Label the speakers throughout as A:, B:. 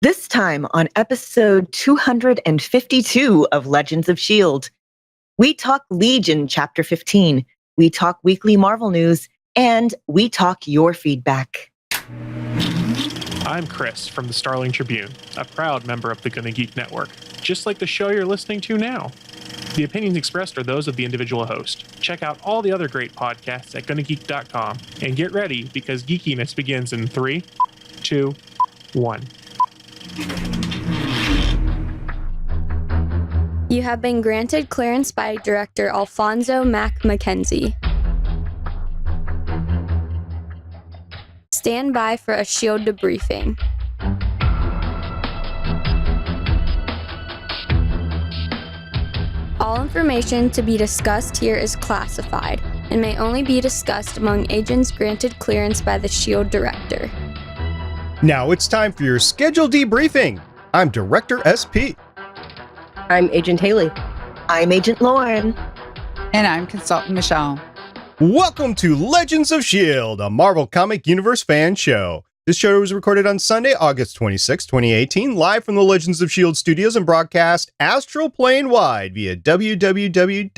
A: This time on episode 252 of Legends of S.H.I.E.L.D., we talk Legion Chapter 15, we talk weekly Marvel news, and we talk your feedback.
B: I'm Chris from the Starling Tribune, a proud member of the Gonna Geek Network, just like the show you're listening to now. The opinions expressed are those of the individual host. Check out all the other great podcasts at GonnaGeek.com, and get ready because geekiness begins in 3, 2, 1.
C: You have been granted clearance by Director Alfonso Mack Mackenzie. Stand by for a S.H.I.E.L.D. debriefing. All information to be discussed here is classified and may only be discussed among agents granted clearance by the S.H.I.E.L.D. Director.
D: Now it's time for your scheduled debriefing. I'm Director SP.
E: I'm Agent Haley.
A: I'm Agent Lauren.
F: And I'm Consultant Michelle.
D: Welcome to Legends of S.H.I.E.L.D., a Marvel Comic Universe fan show. This show was recorded on Sunday, August 26, 2018, live from the Legends of S.H.I.E.L.D. studios and broadcast astral plane wide via www.geeks.live.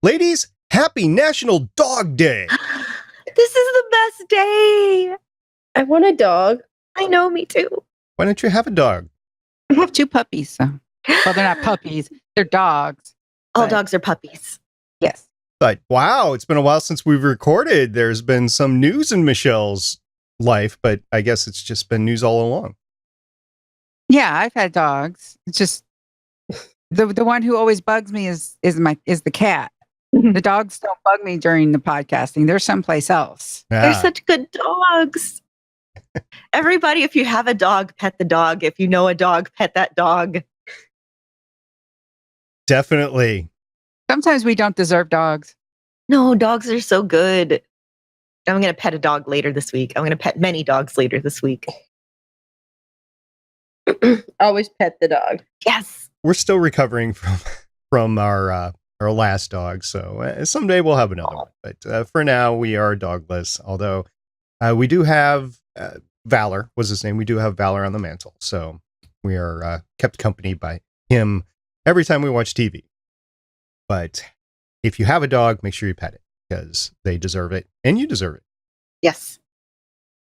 D: Ladies, happy National Dog Day!
A: This is the best day!
E: I want a dog.
A: I know, me too.
D: Why don't you have a dog?
F: I have 2 puppies. So. Well, they're not puppies. They're dogs.
A: All
F: but-
A: dogs are puppies.
F: Yes.
D: But wow, it's been a while since we've recorded. There's been some news in Michelle's life, but I guess it's just been news all along.
F: Yeah, I've had dogs. It's just the one who always bugs me is the cat. The dogs don't bug me during the podcasting. They're someplace else.
A: They're such good dogs. Everybody, if you have a dog, pet the dog. If you know a dog, pet that dog.
D: Definitely.
F: Sometimes we don't deserve dogs.
A: No, dogs are so good. I'm going to pet a dog later this week. I'm going to pet many dogs later this week.
E: Always pet the dog.
A: Yes.
D: We're still recovering from our last dog, so someday we'll have another one. But for now, we are dogless. Although we do have Valor was his name. We do have Valor on the mantle, so we are kept company by him every time we watch TV. But if you have a dog, make sure you pet it because they deserve it, and you deserve it.
A: Yes.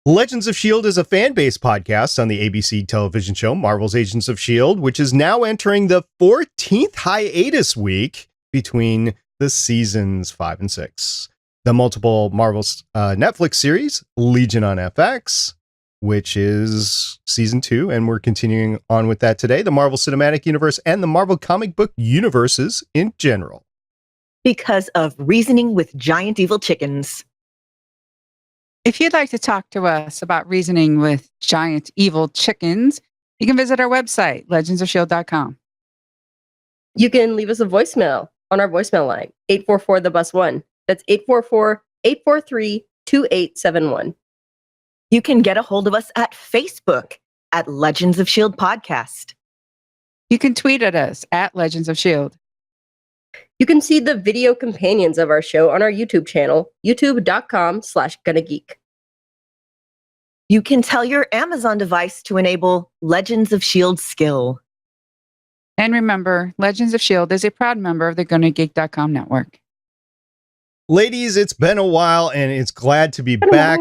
D: Legends of S.H.I.E.L.D. is a fan-based podcast on the ABC television show Marvel's Agents of S.H.I.E.L.D., which is now entering the 14th hiatus week between the seasons 5 and 6. The multiple Marvel's Netflix series, Legion on FX, which is season 2, and we're continuing on with that today. The Marvel Cinematic Universe and the Marvel comic book universes in general.
A: Because of reasoning with giant evil chickens.
F: If you'd like to talk to us about reasoning with giant evil chickens, you can visit our website, legendsofshield.com.
E: You can leave us a voicemail on our voicemail line, 844-THE-BUS-1. That's 844-843-2871.
A: You can get a hold of us at Facebook at Legends of S.H.I.E.L.D. Podcast.
F: You can tweet at us at Legends of S.H.I.E.L.D.
E: You can see the video companions of our show on our YouTube channel, youtube.com/GonnaGeek.
A: You can tell your Amazon device to enable Legends of S.H.I.E.L.D. skill.
F: And remember, Legends of S.H.I.E.L.D. is a proud member of the GonnaGeek.com network.
D: Ladies, it's been a while, and it's glad to be back.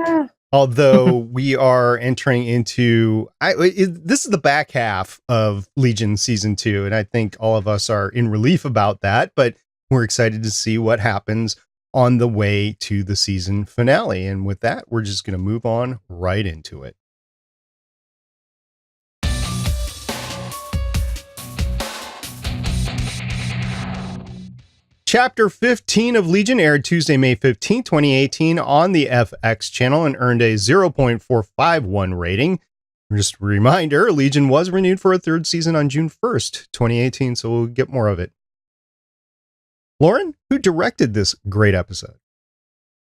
D: Although we are entering into, this is the back half of Legion Season 2, and I think all of us are in relief about that, but we're excited to see what happens on the way to the season finale. And with that, we're just going to move on right into it. Chapter 15 of Legion aired Tuesday, May 15, 2018 on the FX channel and earned a 0.451 rating. Just a reminder, Legion was renewed for a 3rd season on June 1st, 2018, so we'll get more of it. Lauren, who directed this great episode?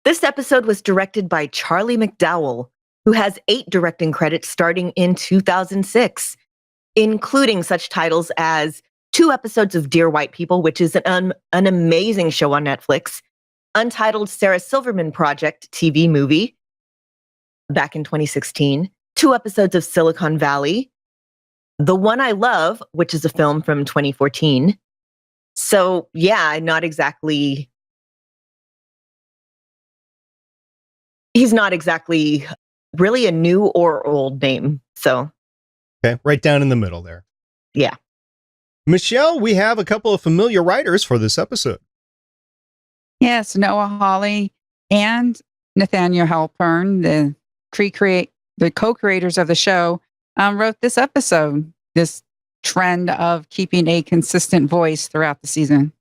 A: This episode was directed by Charlie McDowell, who has 8 directing credits starting in 2006, including such titles as 2 episodes of Dear White People, which is an amazing show on Netflix, Untitled Sarah Silverman Project TV movie back in 2016, 2 episodes of Silicon Valley, The One I Love, which is a film from 2014. So yeah, he's not exactly really a new or old name. So
D: Okay, right down in the middle there.
A: yeah.
D: Michelle, we have a couple of familiar writers for this episode.
F: Yes, Noah Hawley and Nathaniel Halpern, the co-creators of the show, wrote this episode, this trend of keeping a consistent voice throughout the season.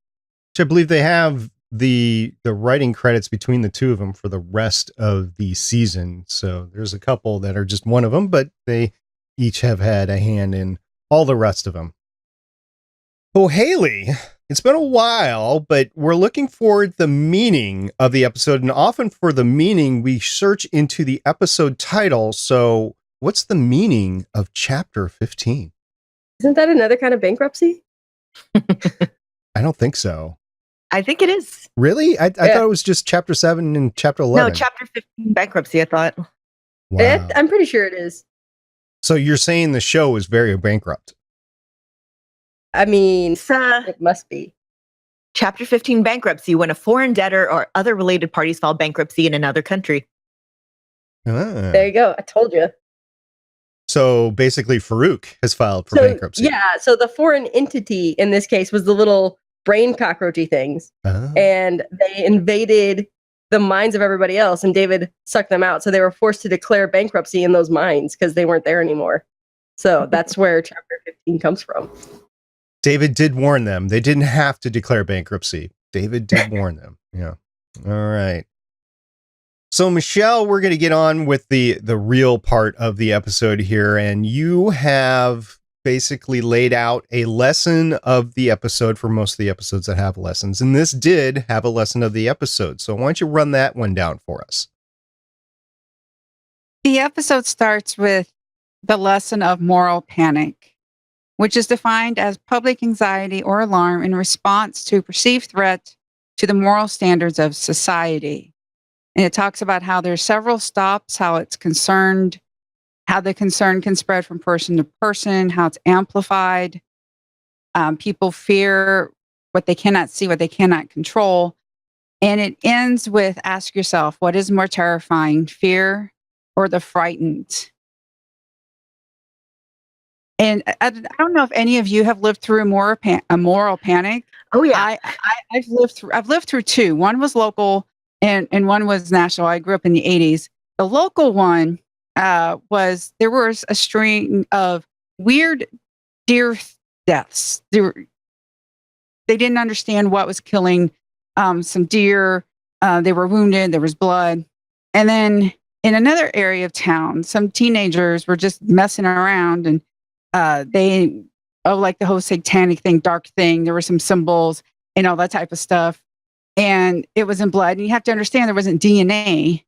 D: Which I believe they have the writing credits between the two of them for the rest of the season. So there's a couple that are just one of them, but they each have had a hand in all the rest of them. Oh, Haley, it's been a while, but we're looking for the meaning of the episode. And often for the meaning, we search into the episode title. So what's the meaning of chapter 15?
E: Isn't that another kind of bankruptcy?
D: I don't think so.
A: I think it is.
D: Really? I thought it was just chapter 7 and chapter 11.
A: No, chapter 15, bankruptcy, I thought.
D: Wow.
E: I'm pretty sure it is.
D: So you're saying the show is very bankrupt?
E: I mean,
A: It's,
E: it must be.
A: Chapter 15, bankruptcy, when a foreign debtor or other related parties file bankruptcy in another country.
D: Ah.
E: There you go. I told you.
D: So basically, Farouk has filed for bankruptcy.
E: Yeah. So the foreign entity in this case was the little brain cockroachy things.
D: Ah.
E: And they invaded the minds of everybody else, and David sucked them out. So they were forced to declare bankruptcy in those minds because they weren't there anymore. So that's where chapter 15 comes from.
D: David did warn them. They didn't have to declare bankruptcy. David did warn them. Yeah. All right. So, Michelle, we're going to get on with the real part of the episode here. And you have basically laid out a lesson of the episode for most of the episodes that have lessons. And this did have a lesson of the episode. So why don't you run that one down for us?
F: The episode starts with the lesson of moral panic, which is defined as public anxiety or alarm in response to perceived threat to the moral standards of society. And it talks about how there's several stops, how the concern can spread from person to person, how it's amplified. People fear what they cannot see, what they cannot control. And it ends with, ask yourself, what is more terrifying, fear or the frightened? And I don't know if any of you have lived through a moral panic.
A: Oh yeah.
F: I've lived through two. One was local and one was national. I grew up in the 80s. The local one was there was a string of weird deer deaths. They didn't understand what was killing some deer. They were wounded. There was blood. And then in another area of town, some teenagers were just messing around and like the whole satanic thing, dark thing. There were some symbols and all that type of stuff. And it was in blood. And you have to understand there wasn't DNA.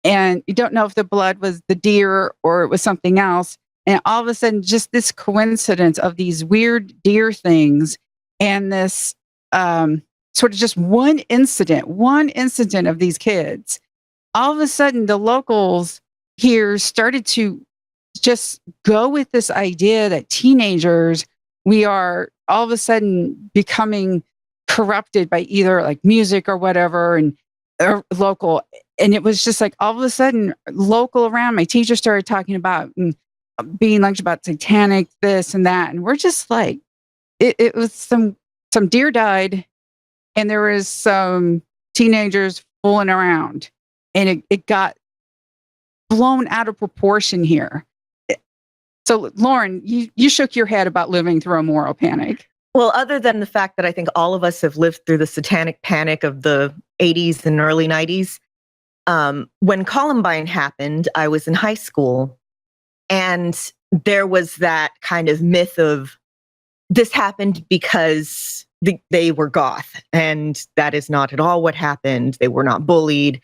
F: And you don't know if the blood was the deer or it was something else. And all of a sudden, just this coincidence of these weird deer things and this sort of just one incident of these kids. All of a sudden, the locals here started to just go with this idea that teenagers, we are all of a sudden becoming corrupted by either like music or whatever or local. And it was just like all of a sudden local around, my teacher started talking about and being lectured about satanic this and that. And we're just like, it was some deer died and there was some teenagers fooling around and it got blown out of proportion here. So, Lauren, you shook your head about living through a moral panic.
A: Well, other than the fact that I think all of us have lived through the satanic panic of the 80s and early 90s, when Columbine happened, I was in high school, and there was that kind of myth of this happened because they were goth, and that is not at all what happened. They were not bullied.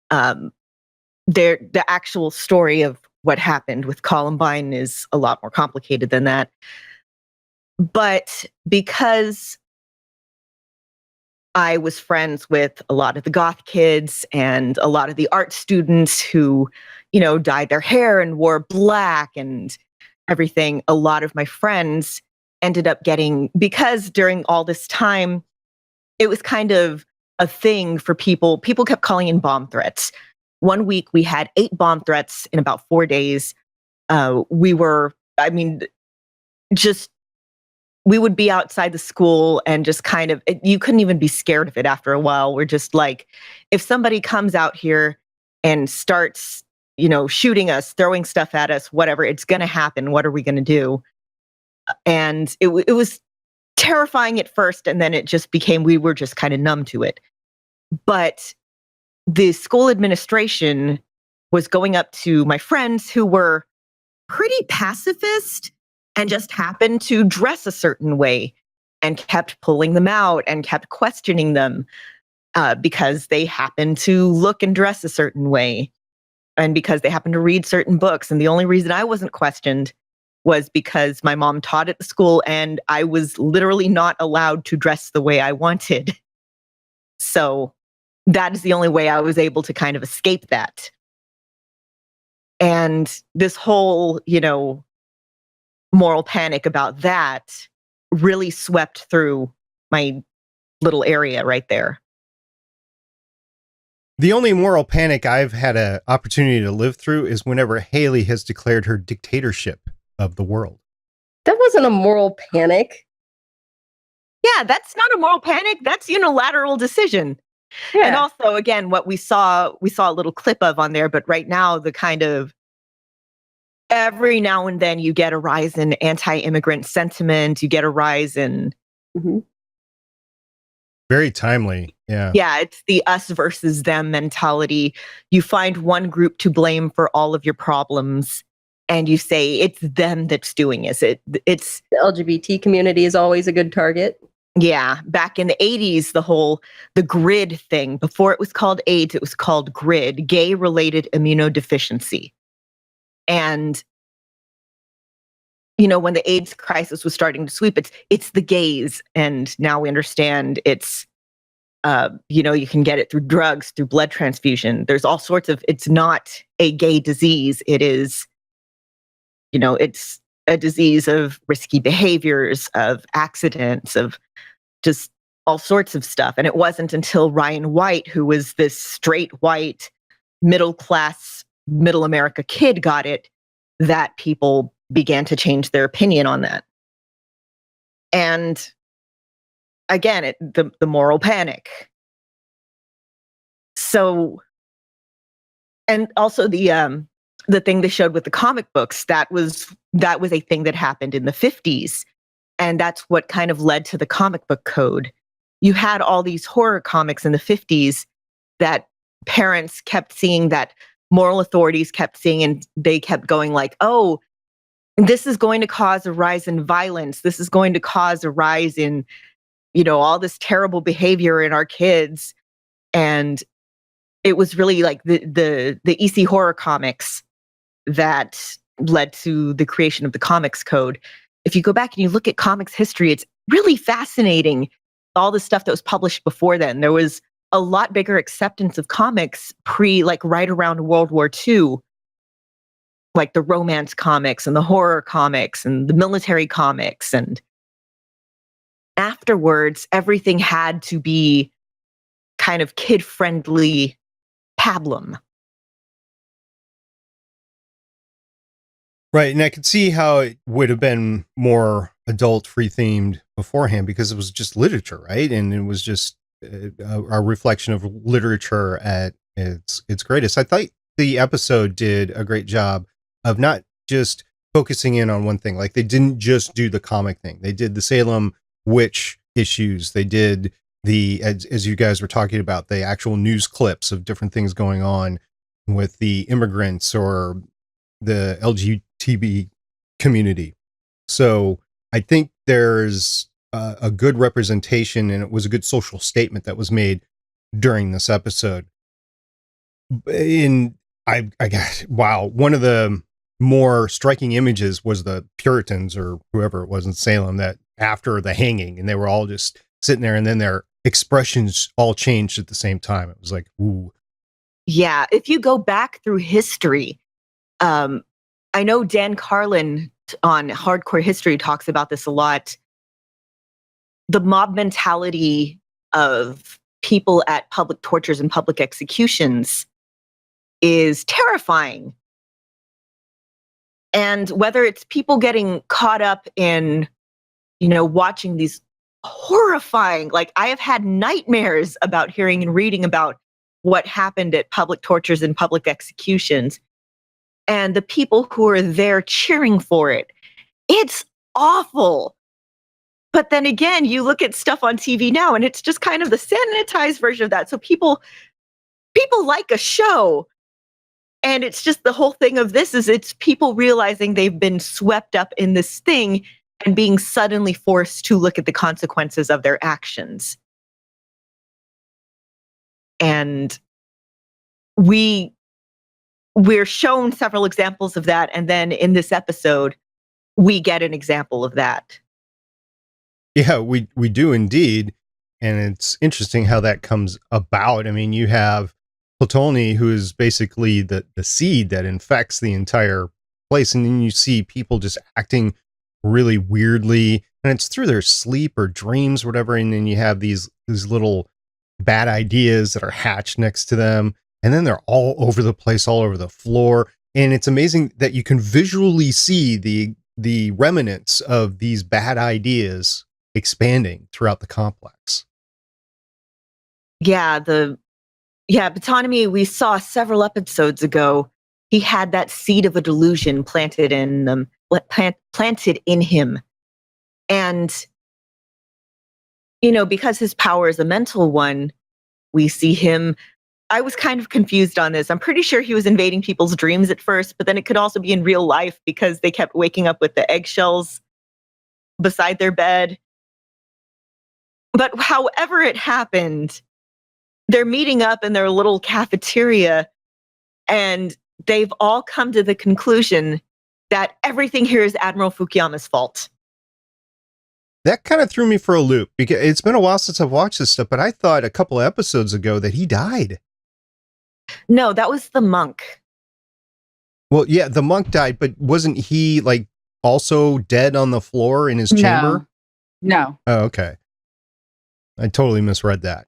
A: The actual story of what happened with Columbine is a lot more complicated than that. But because I was friends with a lot of the goth kids and a lot of the art students who, dyed their hair and wore black and everything. A lot of my friends ended up because during all this time, it was kind of a thing for people. People kept calling in bomb threats. One week we had 8 bomb threats in about 4 days. We would be outside the school and just kind of, you couldn't even be scared of it after a while. We're just like, if somebody comes out here and starts, shooting us, throwing stuff at us, whatever, it's going to happen. What are we going to do? And it was terrifying at first. And then it just became, we were just kind of numb to it. But the school administration was going up to my friends who were pretty pacifist and just happened to dress a certain way and kept pulling them out and kept questioning them because they happened to look and dress a certain way and because they happened to read certain books. And the only reason I wasn't questioned was because my mom taught at the school and I was literally not allowed to dress the way I wanted. So that is the only way I was able to kind of escape that. And this whole, moral panic about that really swept through my little area right there.
D: The only moral panic I've had an opportunity to live through is whenever Haley has declared her dictatorship of the world.
E: That wasn't a moral panic.
A: Yeah, that's not a moral panic. That's unilateral decision.
E: Yeah.
A: And also, again, what we saw a little clip of on there, but right now the kind of every now and then you get a rise in anti-immigrant sentiment, you get a rise in
D: very timely. Yeah.
A: Yeah, it's the us versus them mentality. You find one group to blame for all of your problems and you say it's them that's doing it. It's
E: the LGBT community is always a good target.
A: Yeah, back in the 80s, the GRID thing, before it was called AIDS, it was called GRID, gay-related immunodeficiency. And, when the AIDS crisis was starting to sweep, it's the gays. And now we understand it's, you can get it through drugs, through blood transfusion. There's all sorts of, it's not a gay disease. It is, it's a disease of risky behaviors, of accidents, of just all sorts of stuff. And it wasn't until Ryan White, who was this straight white, middle-class, middle America kid got it, that people began to change their opinion on that. And again, the moral panic. So, and also the thing they showed with the comic books, that was a thing that happened in the 50s. And that's what kind of led to the comic book code. You had all these horror comics in the 50s that parents kept seeing, that moral authorities kept seeing, and they kept going like, oh, this is going to cause a rise in violence. This is going to cause a rise in, all this terrible behavior in our kids. And it was really like the EC horror comics that led to the creation of the comics code. If you go back and you look at comics history, it's really fascinating. All the stuff that was published before then, there was a lot bigger acceptance of comics right around World War II, like the romance comics and the horror comics and the military comics. And afterwards, everything had to be kind of kid-friendly pablum.
D: Right. And I could see how it would have been more adult free themed beforehand because it was just literature, right? And it was just a reflection of literature at its greatest. I thought the episode did a great job of not just focusing in on one thing. Like they didn't just do the comic thing. They did the Salem witch issues. They did as you guys were talking about, the actual news clips of different things going on with the immigrants or the LGBT community. So I think there's a good representation, and it was a good social statement that was made during this episode. I got, wow, one of the more striking images was the Puritans or whoever it was in Salem that after the hanging, and they were all just sitting there, and then their expressions all changed at the same time. It was like, ooh.
A: Yeah, if you go back through history, I know Dan Carlin on Hardcore History talks about this a lot. The mob mentality of people at public tortures and public executions is terrifying. And whether it's people getting caught up in, watching these horrifying, like I have had nightmares about hearing and reading about what happened at public tortures and public executions, and the people who are there cheering for it. It's awful. But then again, you look at stuff on TV now and it's just kind of the sanitized version of that. So people like a show. And it's just the whole thing of this is it's people realizing they've been swept up in this thing and being suddenly forced to look at the consequences of their actions. And we're shown several examples of that. And then in this episode, we get an example of that.
D: Yeah, we do indeed. And it's interesting how that comes about. I mean, you have Plutoni, who is basically the seed that infects the entire place. And then you see people just acting really weirdly. And it's through their sleep or dreams, whatever. And then you have these little bad ideas that are hatched next to them. And then they're all over the place, all over the floor. And it's amazing that you can visually see the remnants of these bad ideas expanding throughout the complex.
A: Yeah, Batanomy, we saw several episodes ago. He had that seed of a delusion planted in him. And, because his power is a mental one, we see him. I was kind of confused on this. I'm pretty sure he was invading people's dreams at first, but then it could also be in real life because they kept waking up with the eggshells beside their bed. But however it happened, they're meeting up in their little cafeteria and they've all come to the conclusion that everything here is Admiral Fukuyama's fault.
D: That kind of threw me for a loop because it's been a while since I've watched this stuff, but I thought a couple of episodes ago that he died.
A: No, that was the monk.
D: Well, yeah, the monk died, but wasn't he like also dead on the floor in his chamber?
F: No.
D: Oh, okay. I totally misread that.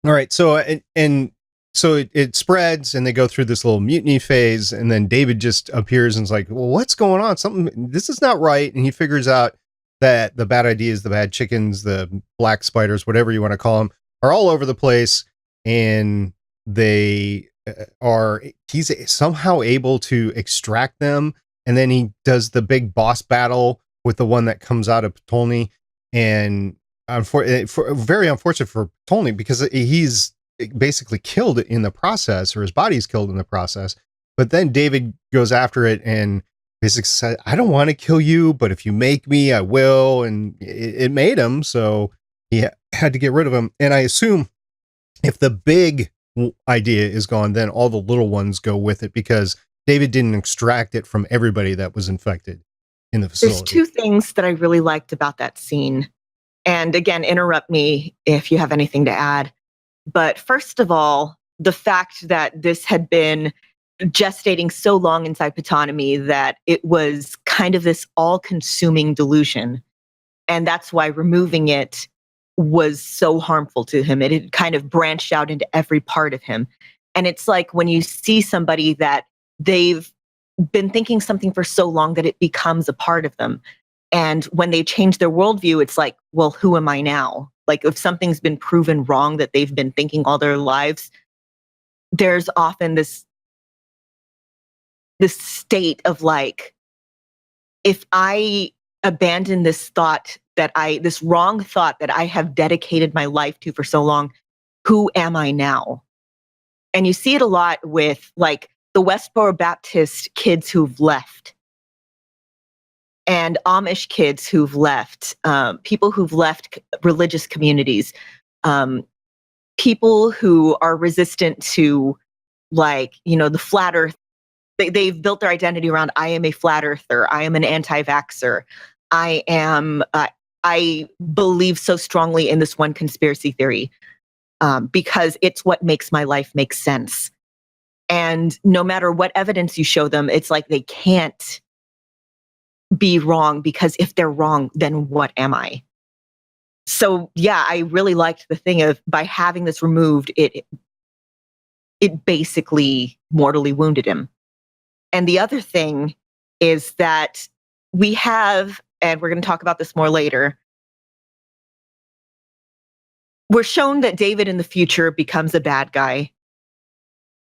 D: All right. So, it spreads and they go through this little mutiny phase. And then David just appears and is like, well, what's going on? This is not right. And he figures out that the bad ideas, the bad chickens, the black spiders, whatever you want to call them, are all over the place. And he's somehow able to extract them. And then he does the big boss battle with the one that comes out of Ptolemy. And very unfortunate for Ptolemy because he's basically killed in the process, or his body's killed in the process. But then David goes after it and basically said, I don't want to kill you, but if you make me, I will. And it made him. So he had to get rid of him. And I assume if the big idea is gone, then all the little ones go with it because David didn't extract it from everybody that was infected in the facility.
A: There's two things that I really liked about that scene. And again, interrupt me if you have anything to add. But first of all, the fact that this had been gestating so long inside Ptolemy that it was kind of this all-consuming delusion. And that's why removing it was so harmful to him. It had kind of branched out into every part of him. And it's like when you see somebody that they've been thinking something for so long that it becomes a part of them. And when they change their worldview, it's like, well, who am I now? Like if something's been proven wrong that they've been thinking all their lives, there's often this state of like, if I abandon this wrong thought that I have dedicated my life to for so long, who am I now? And you see it a lot with like the Westboro Baptist kids who've left and Amish kids who've left, people who've left religious communities, people who are resistant to like, the flat earth. They've built their identity around, I am a flat earther. I am an anti-vaxxer. I am I believe so strongly in this one conspiracy theory because it's what makes my life make sense. And no matter what evidence you show them, it's like they can't be wrong, because if they're wrong, then what am I? So yeah, I really liked the thing of, by having this removed, it basically mortally wounded him. And the other thing is that we have, and we're going to talk about this more later, we're shown that David in the future becomes a bad guy.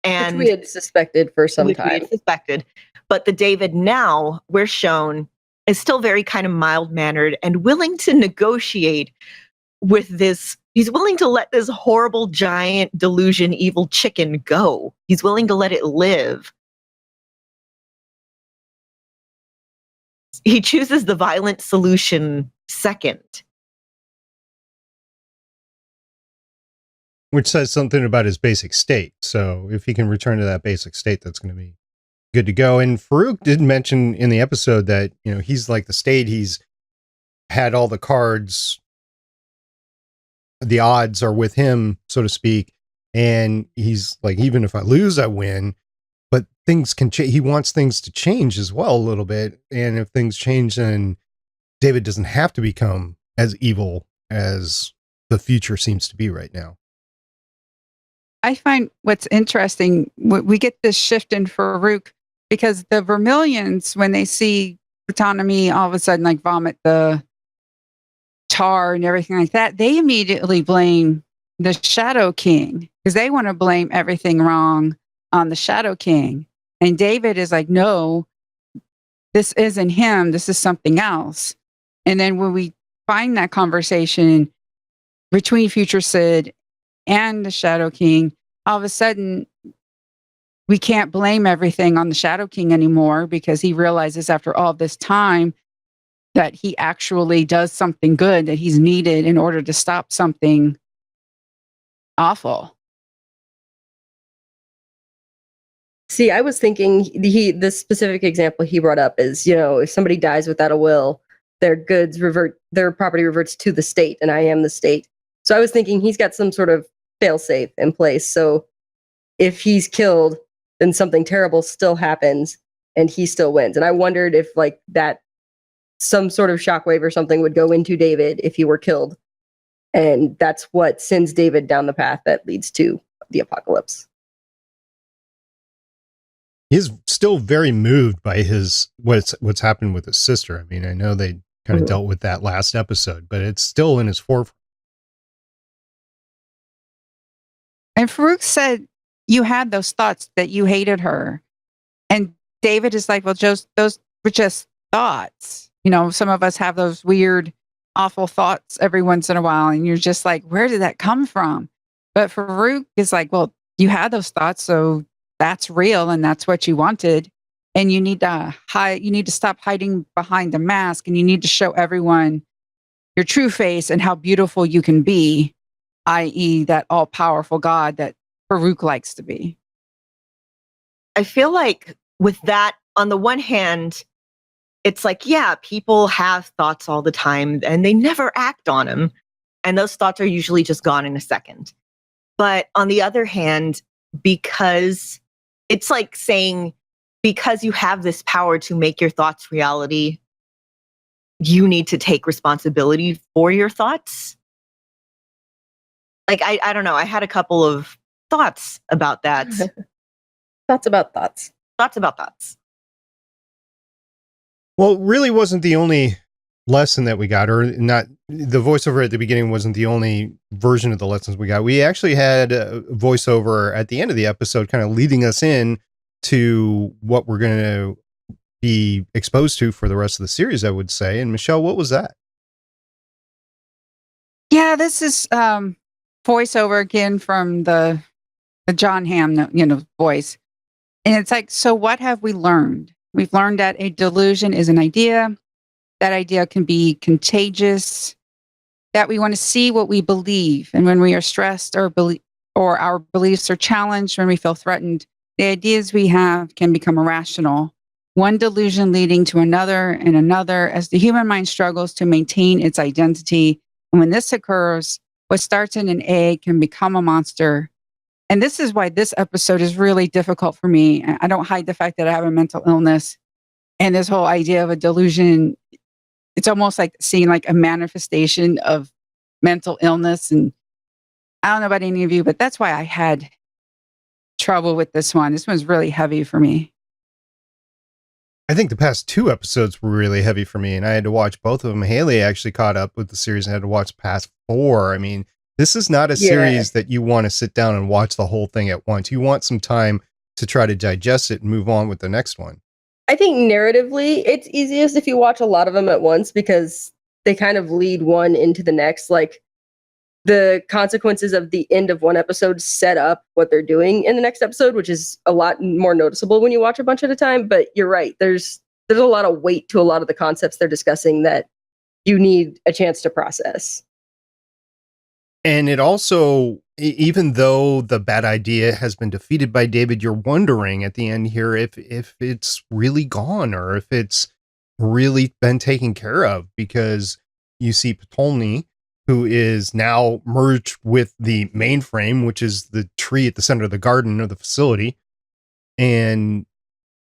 A: And
E: which we had suspected for some
A: which we
E: time.
A: had suspected. But the David now we're shown is still very kind of mild-mannered and willing to negotiate with this. He's willing to let this horrible, giant, delusion, evil chicken go. He's willing to let it live. He chooses the violent solution second.
D: Which says something about his basic state. So if he can return to that basic state, that's going to be good to go. And Farouk did mention in the episode that, he's like the state. He's had all the cards. The odds are with him, so to speak. And he's like, even if I lose, I win. But things can change. He wants things to change as well a little bit. And if things change, then David doesn't have to become as evil as the future seems to be right now.
F: I find what's interesting, we get this shift in Farouk because the Vermilions, when they see Autonomy all of a sudden like vomit the tar and everything like that, they immediately blame the Shadow King because they want to blame everything wrong on the Shadow King. And David is like, no, this isn't him. This is something else. And then when we find that conversation between Future Sid and the Shadow King, all of a sudden we can't blame everything on the Shadow King anymore because he realizes after all this time that he actually does something good, that he's needed in order to stop something awful.
E: See, I was thinking the specific example he brought up is, if somebody dies without a will, their property reverts to the state, and I am the state. So I was thinking he's got some sort of failsafe in place. So if he's killed, then something terrible still happens and he still wins. And I wondered if like that some sort of shockwave or something would go into David if he were killed. And that's what sends David down the path that leads to the apocalypse.
D: He's still very moved by what's happened with his sister. I mean, I know they kind of dealt with that last episode, but it's still in his forefront.
F: And Farouk said you had those thoughts that you hated her. And David is like, well, those were just thoughts. Some of us have those weird, awful thoughts every once in a while. And you're just like, where did that come from? But Farouk is like, well, you had those thoughts. So that's real. And that's what you wanted. And you need to stop hiding behind the mask. And you need to show everyone your true face and how beautiful you can be, i.e. that all-powerful God that Farouk likes to be.
A: I feel like with that, on the one hand, it's like, yeah, people have thoughts all the time and they never act on them. And those thoughts are usually just gone in a second. But on the other hand, because it's like saying, because you have this power to make your thoughts reality, you need to take responsibility for your thoughts. Like, I don't know. I had a couple of thoughts about that.
E: Thoughts about thoughts.
A: Thoughts about thoughts.
D: Well, it really wasn't the only lesson that we got, or not. The voiceover at the beginning wasn't the only version of the lessons we got. We actually had a voiceover at the end of the episode kind of leading us in to what we're going to be exposed to for the rest of the series, I would say. And Michelle, what was that?
F: Yeah, this is voiceover again from the John Hamm, voice. And it's like, so what have we learned? We've learned that a delusion is an idea. That idea can be contagious, that we want to see what we believe. And when we are stressed or our beliefs are challenged, when we feel threatened, the ideas we have can become irrational. one delusion leading to another and another as the human mind struggles to maintain its identity. And when this occurs, what starts in an egg can become a monster. And this is why this episode is really difficult for me. I don't hide the fact that I have a mental illness, and this whole idea of a delusion, it's almost like seeing like a manifestation of mental illness. And I don't know about any of you, but that's why I had trouble with this one. This one's really heavy for me.
D: I think the past 2 episodes were really heavy for me, and I had to watch both of them. Haley actually caught up with the series and had to watch past 4. I mean, this is not a series that you want to sit down and watch the whole thing at once. You want some time to try to digest it and move on with the next one.
E: I think narratively, it's easiest if you watch a lot of them at once because they kind of lead one into the next. Like, the consequences of the end of one episode set up what they're doing in the next episode, which is a lot more noticeable when you watch a bunch at a time. But you're right. There's a lot of weight to a lot of the concepts they're discussing that you need a chance to process.
D: And it also, even though the bad idea has been defeated by David, you're wondering at the end here if it's really gone or if it's really been taken care of, because you see Ptolemy, who is now merged with the mainframe, which is the tree at the center of the garden of the facility. And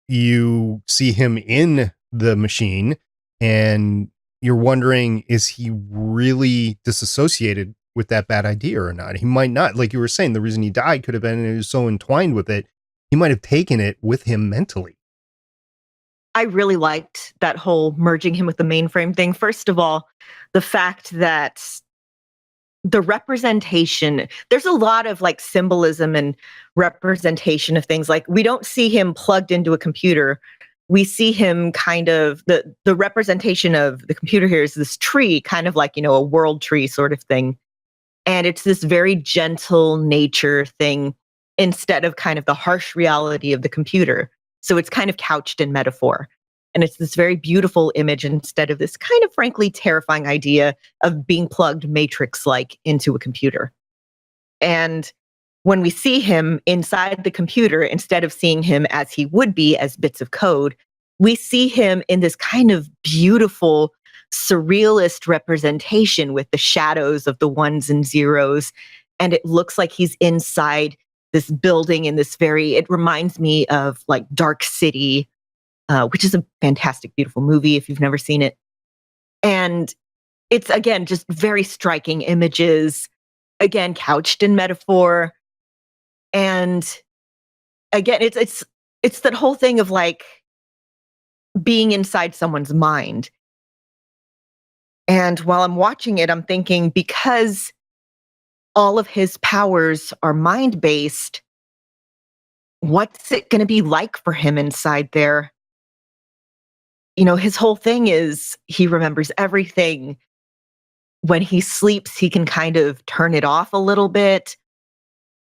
D: you see him in the machine and you're wondering, is he really disassociated with that bad idea or not? He might not. Like you were saying, the reason he died could have been he was so entwined with it. He might have taken it with him mentally.
A: I really liked that whole merging him with the mainframe thing. First of all, the fact that the representation, there's a lot of like symbolism and representation of things. Like, we don't see him plugged into a computer. We see him kind of, the representation of the computer here is this tree, kind of like, a world tree sort of thing. And it's this very gentle nature thing instead of kind of the harsh reality of the computer. So it's kind of couched in metaphor. And it's this very beautiful image instead of this kind of frankly terrifying idea of being plugged matrix-like into a computer. And when we see him inside the computer, instead of seeing him as he would be as bits of code, we see him in this kind of beautiful, surrealist representation with the shadows of the ones and zeros. And it looks like he's inside this building in this it reminds me of like Dark City, which is a fantastic, beautiful movie if you've never seen it. And it's, again, just very striking images, again, couched in metaphor. And again, it's that whole thing of like being inside someone's mind. And while I'm watching it, I'm thinking, because all of his powers are mind-based, what's it going to be like for him inside there? His whole thing is he remembers everything. When he sleeps, he can kind of turn it off a little bit.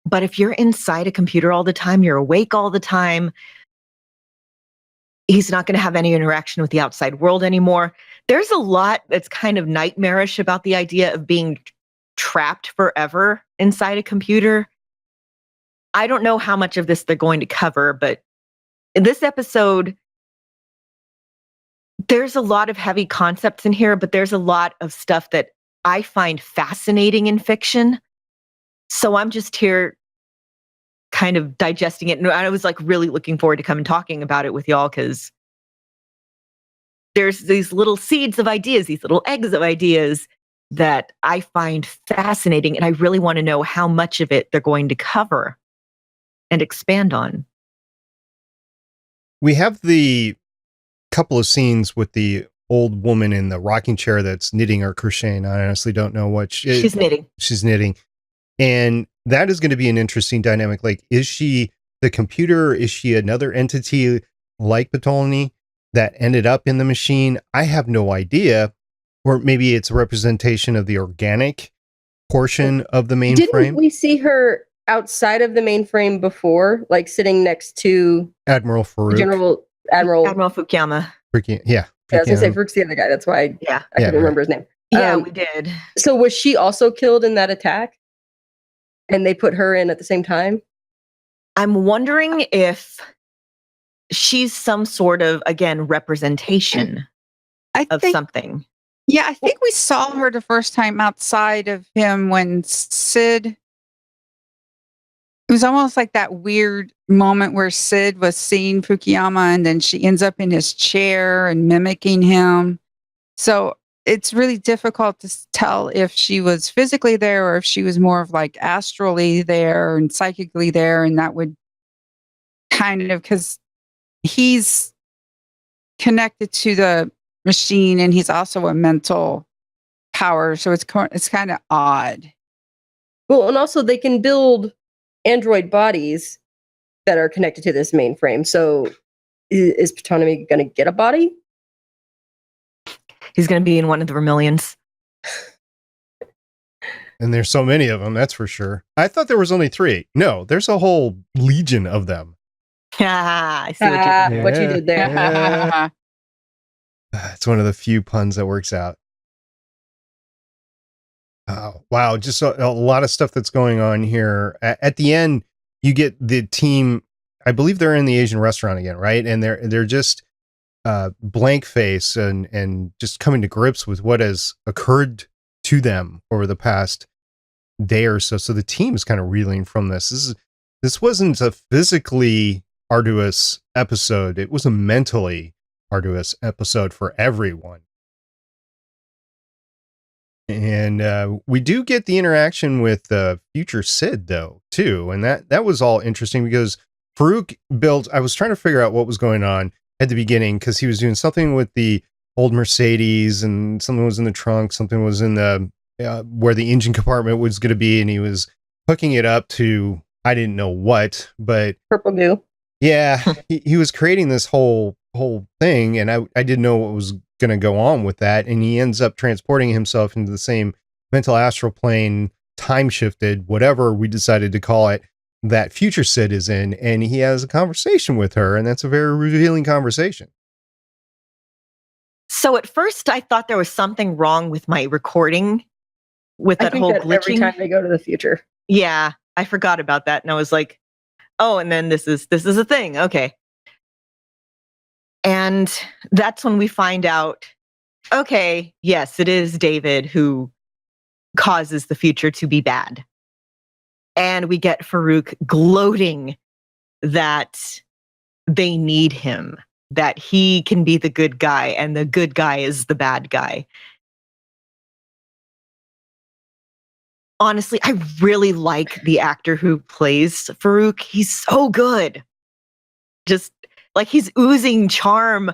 A: But if you're inside a computer all the time, you're awake all the time, he's not going to have any interaction with the outside world anymore. There's a lot that's kind of nightmarish about the idea of being trapped forever inside a computer. I don't know how much of this they're going to cover, but in this episode, there's a lot of heavy concepts in here, but there's a lot of stuff that I find fascinating in fiction. So I'm just here kind of digesting it. And I was like really looking forward to coming talking about it with y'all, because there's these little seeds of ideas, these little eggs of ideas that I find fascinating. And I really want to know how much of it they're going to cover and expand on.
D: We have the couple of scenes with the old woman in the rocking chair that's knitting or crocheting. I honestly don't know what
A: she's knitting.
D: She's knitting. And that is going to be an interesting dynamic. Like, is she the computer? Is she another entity like Ptolemy that ended up in the machine? I have no idea. Or maybe it's a representation of the organic portion of the mainframe.
E: Didn't we see her outside of the mainframe before, like sitting next to
D: Admiral Farouk?
E: Admiral
A: Fukuyama.
D: Yeah.
E: I was going to say Farouk's the other guy. That's why I couldn't remember his name.
A: Yeah, we did.
E: So was she also killed in that attack? And they put her in at the same time?
A: I'm wondering if she's some sort of, again, representation
F: I
A: of
F: think,
A: something.
F: yeah, I think we saw her the first time outside of him when Sid. It was almost like that weird moment where Sid was seeing Fukuyama and then she ends up in his chair and mimicking him. So it's really difficult to tell if she was physically there or if she was more of like astrally there and psychically there. And that would kind of, because he's connected to the machine and he's also a mental power. So it's kind of odd.
E: Well, and also they can build android bodies that are connected to this mainframe. So is Ptolemy going to get a body?
A: He's going to be in one of the Vermilions.
D: And there's so many of them, that's for sure. I thought there was only 3. No, there's a whole legion of them.
A: I see what you did.
E: What you did there.
D: Yeah. It's one of the few puns that works out. Oh, wow. Just a lot of stuff that's going on here. At the end, you get the team. I believe they're in the Asian restaurant again, right? And they're just blank face and just coming to grips with what has occurred to them over the past day or so. So the team is kind of reeling from this. This wasn't a physically arduous episode. It was a mentally arduous episode for everyone. And we do get the interaction with future Sid, though, too. And that was all interesting because Farouk built, I was trying to figure out what was going on at the beginning because he was doing something with the old Mercedes and something was in the trunk, something was in the, where the engine compartment was going to be. And he was hooking it up to, I didn't know what, but
E: purple goo.
D: Yeah, he was creating this whole thing. And I didn't know what was going to go on with that, and he ends up transporting himself into the same mental astral plane, time shifted, whatever we decided to call it, that future Sid is in, and he has a conversation with her, and that's a very revealing conversation.
A: So at first I thought there was something wrong with my recording with that whole glitching.
E: Every time they go to the future.
A: Yeah, I forgot about that, and I was like, oh, and then this is a thing. Okay. And that's when we find out, okay, yes, it is David who causes the future to be bad. And we get Farouk gloating that they need him, that he can be the good guy and the good guy is the bad guy. Honestly, I really like the actor who plays Farouk. He's so good. Just like he's oozing charm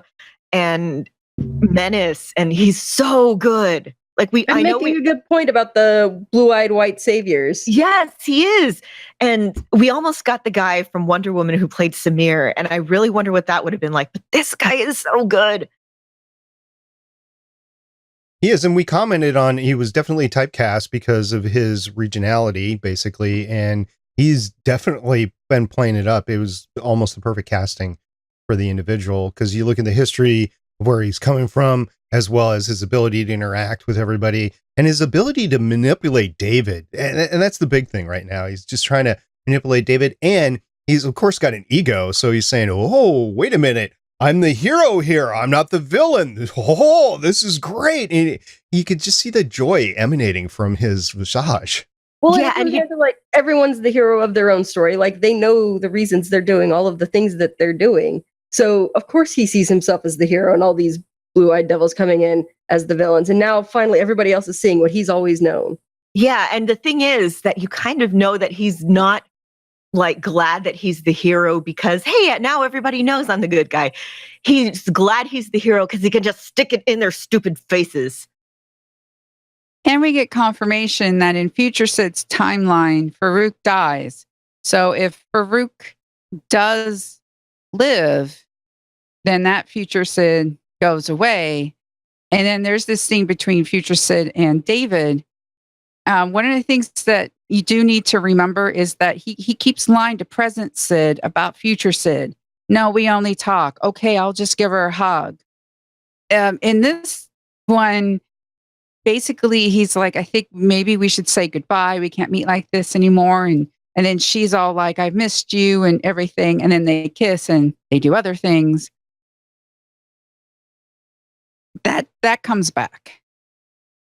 A: and menace, and he's so good. Like
E: I'm making a good point about the blue-eyed white saviors.
A: Yes, he is. And we almost got the guy from Wonder Woman who played Samir, and I really wonder what that would have been like. But this guy is so good.
D: He is, and we commented on he was definitely typecast because of his regionality, basically, and he's definitely been playing it up. It was almost the perfect casting for the individual because you look at the history of where he's coming from, as well as his ability to interact with everybody and his ability to manipulate David. And that's the big thing right now. He's just trying to manipulate David. And he's, of course, got an ego. So he's saying, oh, wait a minute. I'm the hero here. I'm not the villain. Oh, this is great. And you could just see the joy emanating from his visage.
E: Well, yeah, and like everyone's the hero of their own story. Like they know the reasons they're doing all of the things that they're doing. So of course he sees himself as the hero and all these blue-eyed devils coming in as the villains. And now finally everybody else is seeing what he's always known.
A: Yeah. And the thing is that you kind of know that he's not like glad that he's the hero because, hey, now everybody knows I'm the good guy. He's glad he's the hero because he can just stick it in their stupid faces.
F: And we get confirmation that in future Sid's timeline, Farouk dies. So if Farouk does live, then that future Sid goes away. And then there's this scene between future Sid and David. One of the things that you do need to remember is that he keeps lying to present Sid about future Sid. No, we only talk. Okay, I'll just give her a hug. In this one, basically, he's like, I think maybe we should say goodbye. We can't meet like this anymore. And And then she's all like, I've missed you and everything. And then they kiss and they do other things. That comes back.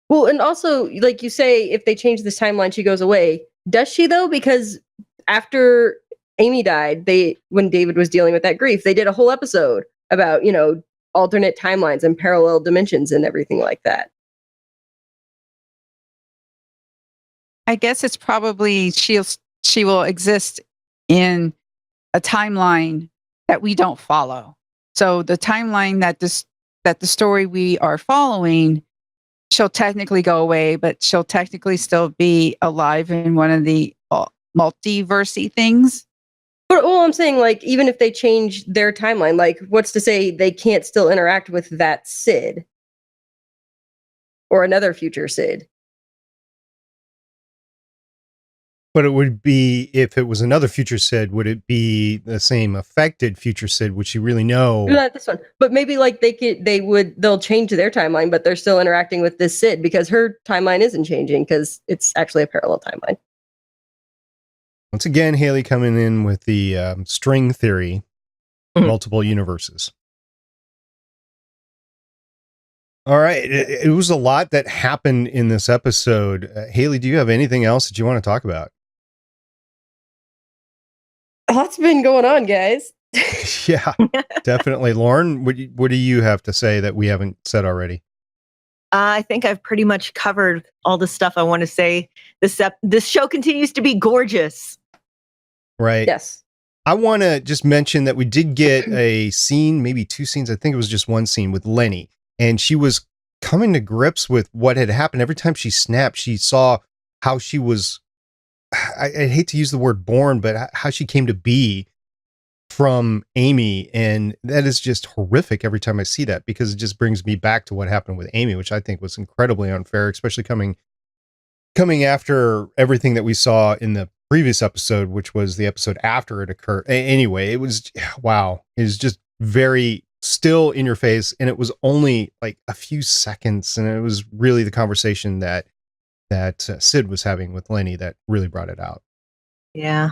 E: Well, and also, like you say, if they change this timeline, she goes away. Does she though? Because after Amy died, when David was dealing with that grief, they did a whole episode about, alternate timelines and parallel dimensions and everything like that.
F: I guess it's probably she will exist in a timeline that we don't follow. So the timeline that the story we are following, she'll technically go away, but she'll technically still be alive in one of the multiversy things.
E: But well, I'm saying, like, even if they change their timeline, like, what's to say they can't still interact with that Sid or another future Sid?
D: But it would be, if it was another future Sid, would it be the same affected future Sid? Would she really know?
E: Not this one, but maybe like they'll change their timeline, but they're still interacting with this Sid because her timeline isn't changing because it's actually a parallel timeline.
D: Once again, Haley coming in with the string theory, multiple universes. All right. It was a lot that happened in this episode. Haley, do you have anything else that you want to talk about?
E: Lots been going on, guys.
D: Yeah, definitely. Lauren, what do you have to say that we haven't said already?
A: I think I've pretty much covered all the stuff I want to say. This show continues to be gorgeous.
D: Right.
E: Yes.
D: I want to just mention that we did get a scene, maybe two scenes. I think it was just one scene with Lenny, and she was coming to grips with what had happened. Every time she snapped, she saw how she was, I hate to use the word born, but how she came to be from Amy. And that is just horrific every time I see that, because it just brings me back to what happened with Amy, which I think was incredibly unfair, especially coming after everything that we saw in the previous episode, which was the episode after it occurred. Anyway, it was, wow. It was just very still in your face. And it was only like a few seconds. And it was really the conversation that Sid was having with Lenny that really brought it out.
A: Yeah.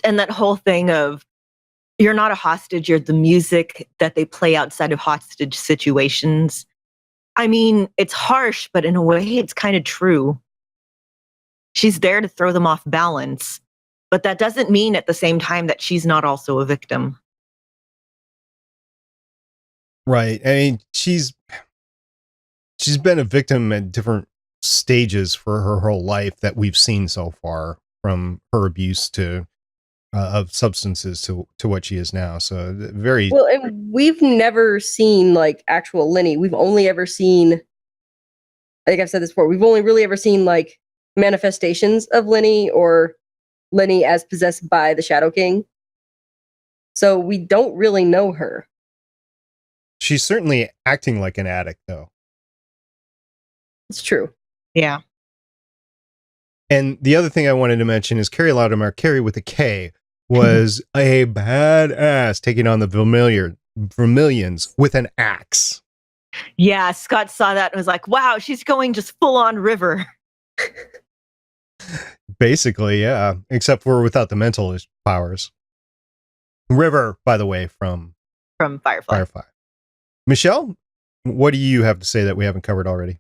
A: And that whole thing of, you're not a hostage, you're the music that they play outside of hostage situations. I mean, it's harsh, but in a way, it's kind of true. She's there to throw them off balance, but that doesn't mean at the same time that she's not also a victim.
D: Right. I mean, she's been a victim at different stages for her whole life that we've seen so far, from her abuse to of substances to what she is now. So very
E: well, and we've never seen like actual Lenny. We've only ever seen, I think I've said this before, we've only really ever seen like manifestations of Lenny, or Lenny as possessed by the Shadow King. So we don't really know her.
D: She's certainly acting like an addict, though.
E: It's true.
A: Yeah.
D: And the other thing I wanted to mention is Carrie Loudermilk, Carrie with a K, was a badass taking on the Vermilions with an axe.
A: Yeah, Scott saw that and was like, wow, she's going just full on River.
D: Basically, yeah. Except for without the mental powers. River, by the way, from
A: Firefly.
D: Michelle, what do you have to say that we haven't covered already?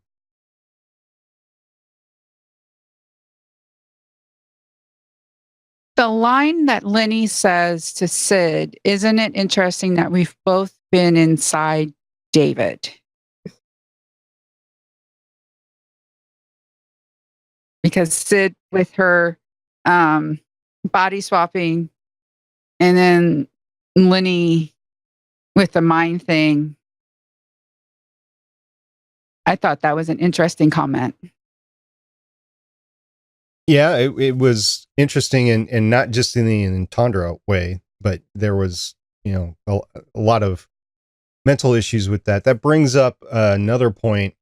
F: The line that Lenny says to Sid, isn't it interesting that we've both been inside David? Because Sid with her body swapping, and then Lenny with the mind thing. I thought that was an interesting comment.
D: Yeah, it was interesting, and not just in the entendre way, but there was, a lot of mental issues with that. That brings up another point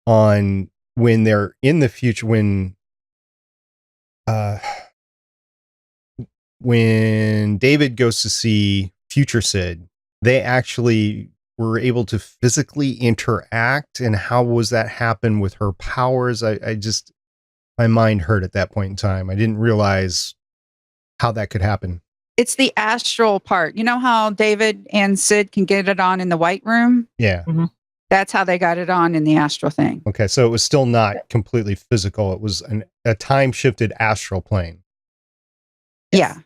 D: on when they're in the future, when David goes to see future Sid, they actually were able to physically interact. And how was that happen with her powers? my mind hurt at that point in time. I didn't realize how that could happen.
F: It's the astral part. You know how David and Sid can get it on in the White Room?
D: Yeah.
A: Mhm.
F: That's how they got it on in the astral thing.
D: Okay. So it was still not completely physical. It was a time shifted astral plane.
F: Yeah.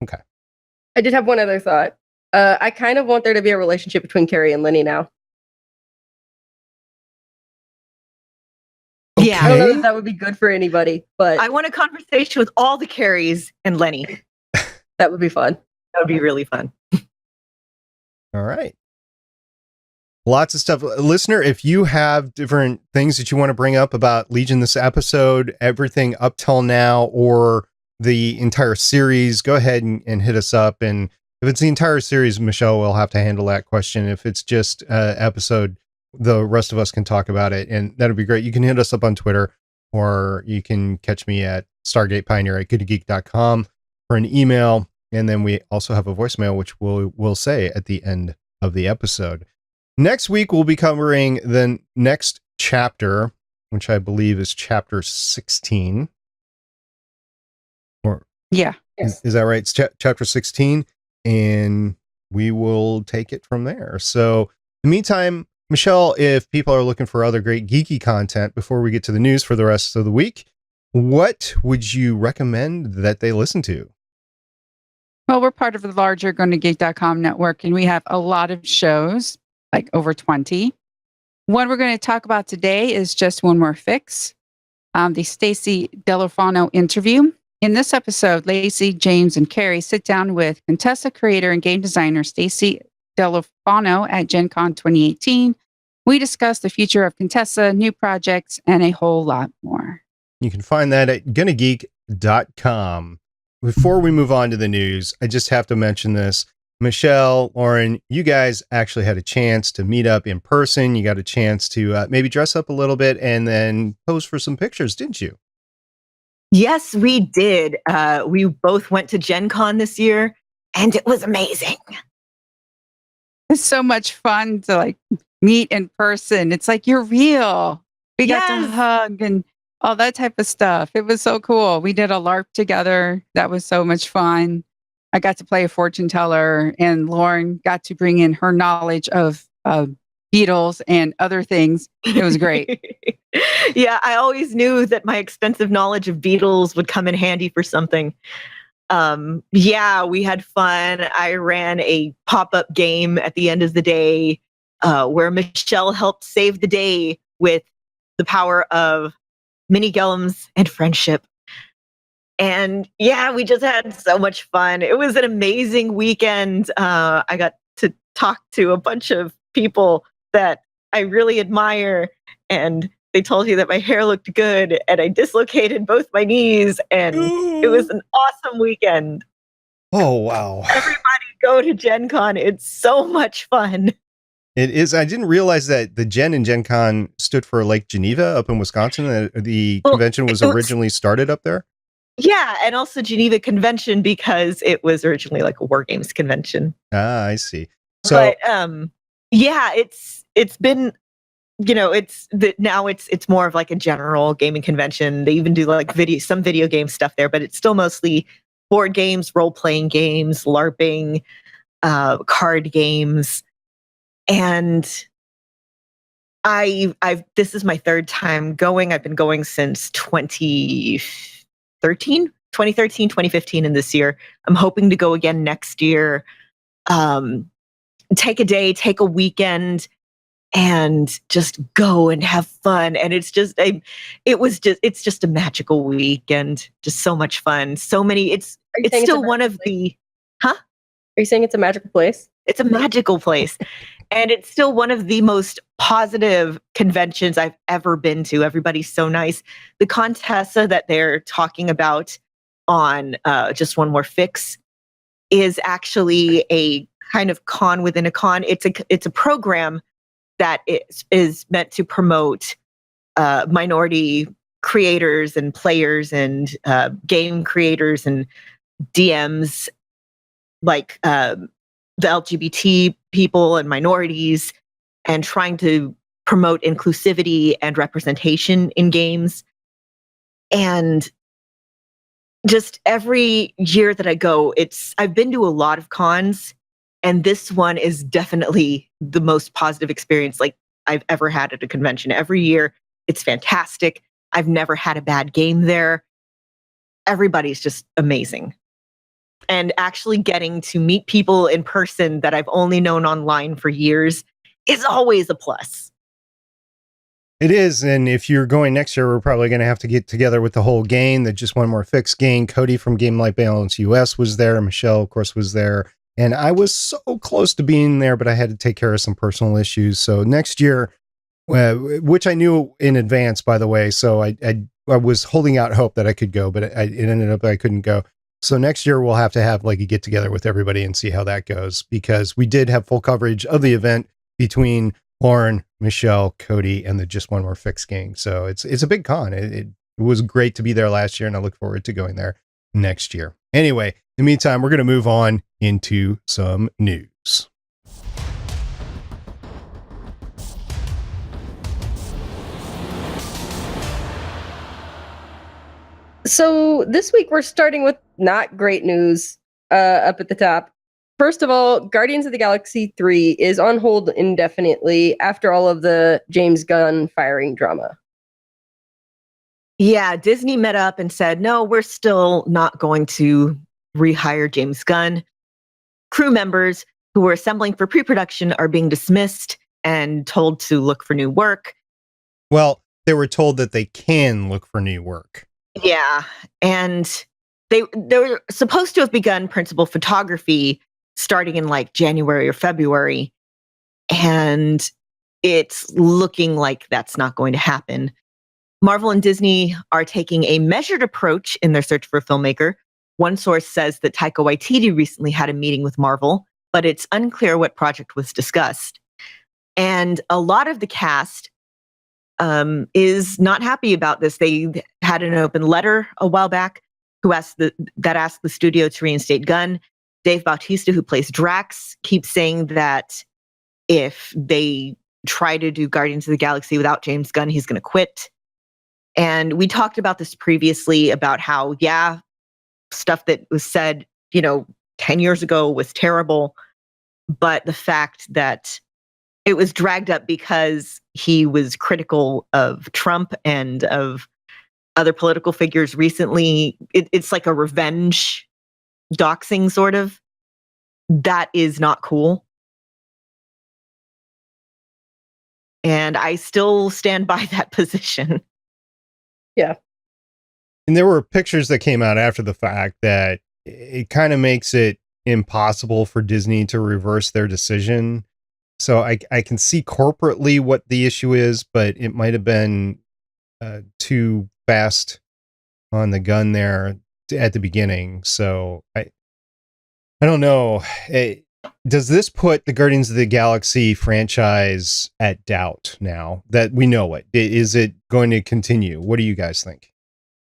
D: Okay.
E: I did have one other thought. I kind of want there to be a relationship between Carrie and Lenny now.
A: Yeah.
E: I don't know
D: Okay.
E: if that would be good for anybody, but
A: I want a conversation with all the Carries and Lenny.
E: that would be fun.
A: That would be really fun.
D: All right. Lots of stuff. Listener, if you have different things that you want to bring up about Legion this episode, everything up till now, or the entire series, go ahead and hit us up. And if it's the entire series, Michelle will have to handle that question. If it's just an episode, the rest of us can talk about it, and that'd be great. You can hit us up on Twitter, or you can catch me at Stargate Pioneer at goodgeek.com for an email. And then we also have a voicemail, which we'll say at the end of the episode. Next week, we'll be covering the next chapter, which I believe is chapter 16. Or
F: Yeah.
E: Yes.
D: is that right? It's chapter 16, and we will take it from there. So in the meantime, Michelle, if people are looking for other great geeky content before we get to the news for the rest of the week, what would you recommend that they listen to?
F: Well, we're part of the larger GoToGeek.com network, and we have a lot of shows, like over 20. One we're going to talk about today is Just One More Fix, the Stasi Delfano interview. In this episode, Lacey, James, and Carrie sit down with Contessa creator and game designer Stasi Delfano at Gen Con 2018. We discuss the future of Contessa, new projects, and a whole lot more.
D: You can find that at GonnaGeek.com. Before we move on to the news, I just have to mention this. Michelle, Lauren, you guys actually had a chance to meet up in person. You got a chance to maybe dress up a little bit and then pose for some pictures, didn't you?
A: Yes, we did. We both went to Gen Con this year, and it was amazing.
F: It's so much fun to like meet in person. It's like you're real. We got to
A: Yes.
F: hug and all that type of stuff. It was so cool. We did a LARP together. That was so much fun. I got to play a fortune teller, and Lauren got to bring in her knowledge of Beatles and other things. It was great.
A: Yeah, I always knew that my extensive knowledge of Beatles would come in handy for something. Yeah, we had fun. I ran a pop-up game at the end of the day where Michelle helped save the day with the power of mini gums and friendship. And yeah, we just had so much fun. It was an amazing weekend. I got to talk to a bunch of people that I really admire, and they told you that my hair looked good, and I dislocated both my knees, and it was an awesome weekend.
D: Oh, wow.
A: Everybody go to Gen Con. It's so much fun.
D: It is. I didn't realize that the Gen in Gen Con stood for Lake Geneva up in Wisconsin. The
A: Well,
D: convention was
A: it was-
D: originally started up there.
A: Yeah, and also Geneva Convention because it was originally like a War Games convention.
D: Ah, I see. So
A: But yeah, it's been, you know, now it's more of like a general gaming convention. They even do like some video game stuff there, but it's still mostly board games, role-playing games, LARPing, card games. And this is my third time going. I've been going since 2013, 2015, and this year. I'm hoping to go again next year. Take a day, take a weekend, and just go and have fun. And it's just a magical weekend. Just so much fun. So many. It's
E: saying
A: still
E: a
A: one of
E: magical place?
A: the. Huh?
E: Are you saying it's a magical place?
A: It's a magical place. And it's still one of the most positive conventions I've ever been to. Everybody's so nice. The Contessa that they're talking about on Just One More Fix is actually a kind of con within a con. It's a program that is meant to promote minority creators and players and game creators and DMs, like the LGBT people and minorities, and trying to promote inclusivity and representation in games. And just every year that I go, I've been to a lot of cons, and this one is definitely the most positive experience like I've ever had at a convention. Every year, it's fantastic. I've never had a bad game there. Everybody's just amazing. And actually getting to meet people in person that I've only known online for years is always a plus.
D: It is, and if you're going next year, we're probably going to have to get together with the whole gang. That Just One More Fix gang. Cody from Game Life Balance US was there. Michelle, of course, was there. And I was so close to being there, but I had to take care of some personal issues. So next year, which I knew in advance, by the way, so I was holding out hope that I could go, but it ended up I couldn't go. So next year we'll have to have like a get together with everybody and see how that goes, because we did have full coverage of the event between Lauren, Michelle, Cody, and the Just One More Fix gang. So it's a big con. It was great to be there last year, and I look forward to going there next year. Anyway, in the meantime, we're going to move on into some news.
E: So this week we're starting with not great news up at the top. First of all, Guardians of the Galaxy 3 is on hold indefinitely after all of the James Gunn firing drama.
A: Yeah, Disney met up and said, no, we're still not going to rehire James Gunn. Crew members who were assembling for pre-production are being dismissed and told to look for new work.
D: Well, they were told that they can look for new work.
A: Yeah, and they were supposed to have begun principal photography starting in like January or February, and it's looking like that's not going to happen. Marvel and Disney are taking a measured approach in their search for a filmmaker. One source says that Taika Waititi recently had a meeting with Marvel, but it's unclear what project was discussed. And a lot of the cast is not happy about this. They had an open letter a while back asked the studio to reinstate Gunn. Dave Bautista, who plays Drax, keeps saying that if they try to do Guardians of the Galaxy without James Gunn, he's going to quit. And we talked about this previously about how, yeah, stuff that was said, 10 years ago was terrible. But the fact that it was dragged up because he was critical of Trump and of other political figures recently, it's like a revenge doxing sort of. That is not cool. And I still stand by that position.
E: Yeah.
D: And there were pictures that came out after the fact that it kind of makes it impossible for Disney to reverse their decision. So I can see corporately what the issue is, but it might have been too fast on the gun there at the beginning. So I don't know. Does this put the Guardians of the Galaxy franchise at doubt now that we know it? Is it going to continue? What do you guys think?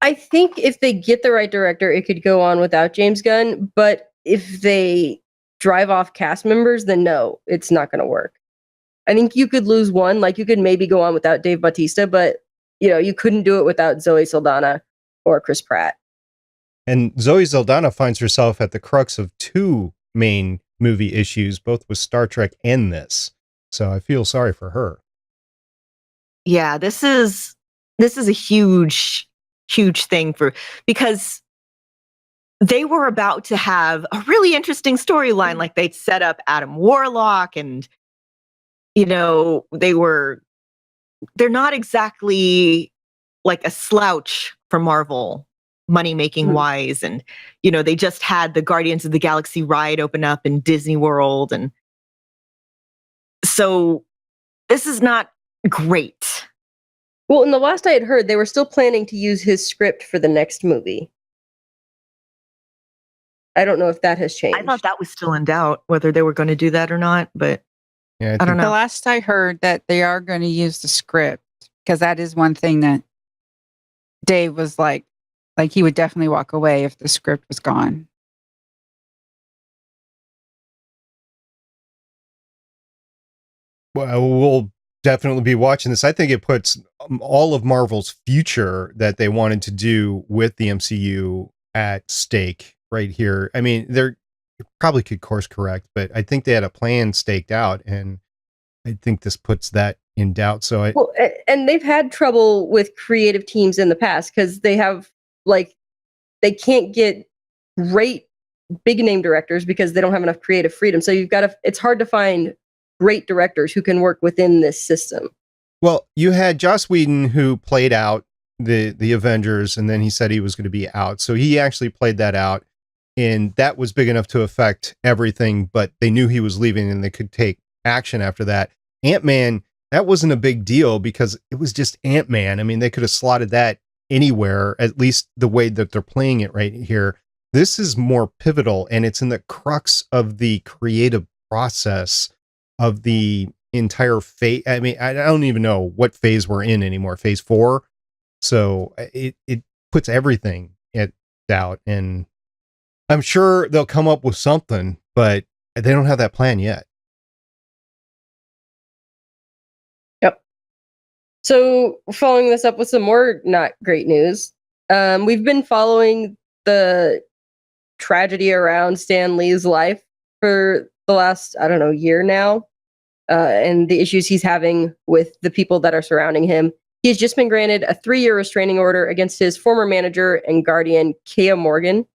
E: I think if they get the right director, it could go on without James Gunn. But if they drive off cast members, then no, it's not going to work. I think you could lose one. Like you could maybe go on without Dave Bautista, but you couldn't do it without Zoe Saldana or Chris Pratt.
D: And Zoe Saldana finds herself at the crux of two main movie issues, both with Star Trek and this. So I feel sorry for her.
A: Yeah, this is a huge thing because they were about to have a really interesting storyline. Like they'd set up Adam Warlock and, they're not exactly like a slouch for Marvel money making wise. And, they just had the Guardians of the Galaxy ride open up in Disney World. And so this is not great.
E: Well, in the last I had heard, they were still planning to use his script for the next movie. I don't know if that has changed.
A: I thought that was still in doubt whether they were going to do that or not, but
D: Yeah,
A: I don't know.
F: The last I heard that they are going to use the script, because that is one thing that Dave was like he would definitely walk away if the script was gone.
D: Well, we'll definitely be watching this. I think it puts all of Marvel's future that they wanted to do with the MCU at stake right here. I mean, they're probably could course correct, but I think they had a plan staked out, and I think this puts that in doubt. So
E: and they've had trouble with creative teams in the past because they have they can't get great big name directors because they don't have enough creative freedom. So it's hard to find great directors who can work within this system.
D: Well, you had Joss Whedon who played out the Avengers, and then he said he was going to be out. So he actually played that out, and that was big enough to affect everything, but they knew he was leaving and they could take action after that. Ant-Man, that wasn't a big deal because it was just Ant-Man. I mean, they could have slotted that anywhere, at least the way that they're playing it right here. This is more pivotal, and it's in the crux of the creative process of the entire phase. I mean, I don't even know what phase we're in anymore. Phase 4. So it puts everything at doubt, and I'm sure they'll come up with something, but they don't have that plan yet.
E: Yep. So following this up with some more not great news, we've been following the tragedy around Stan Lee's life for the last, year now, and the issues he's having with the people that are surrounding him. He's just been granted a 3-year restraining order against his former manager and guardian, Kea Morgan.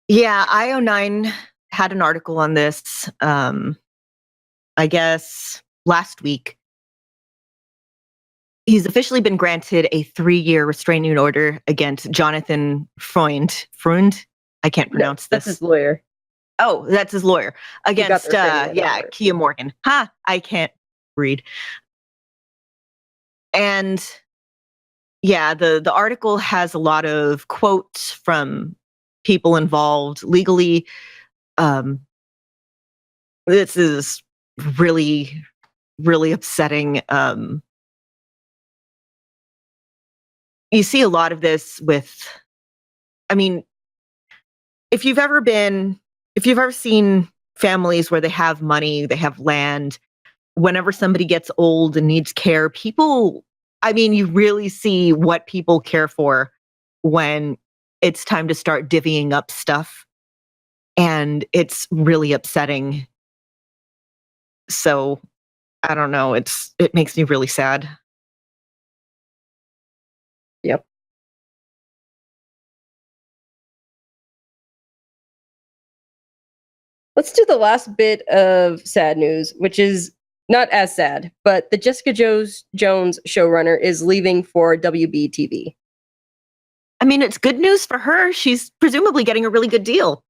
A: Yeah, IO9 had an article on this, I guess, last week. He's officially been granted a 3-year restraining order against Jonathan Freund. I can't pronounce
E: That's
A: this.
E: his lawyer.
A: Oh, that's his lawyer. Against, Kea Morgan. I can't read. And yeah, the article has a lot of quotes from people involved legally. This is really, really upsetting. You see a lot of this with, if you've ever seen families where they have money, they have land, whenever somebody gets old and needs care, you really see what people care for when it's time to start divvying up stuff. And it's really upsetting. So I don't know. It makes me really sad.
E: Yep. Let's do the last bit of sad news, which is not as sad, but the Jessica Jones showrunner is leaving for WB-TV.
A: It's good news for her. She's presumably getting a really good deal.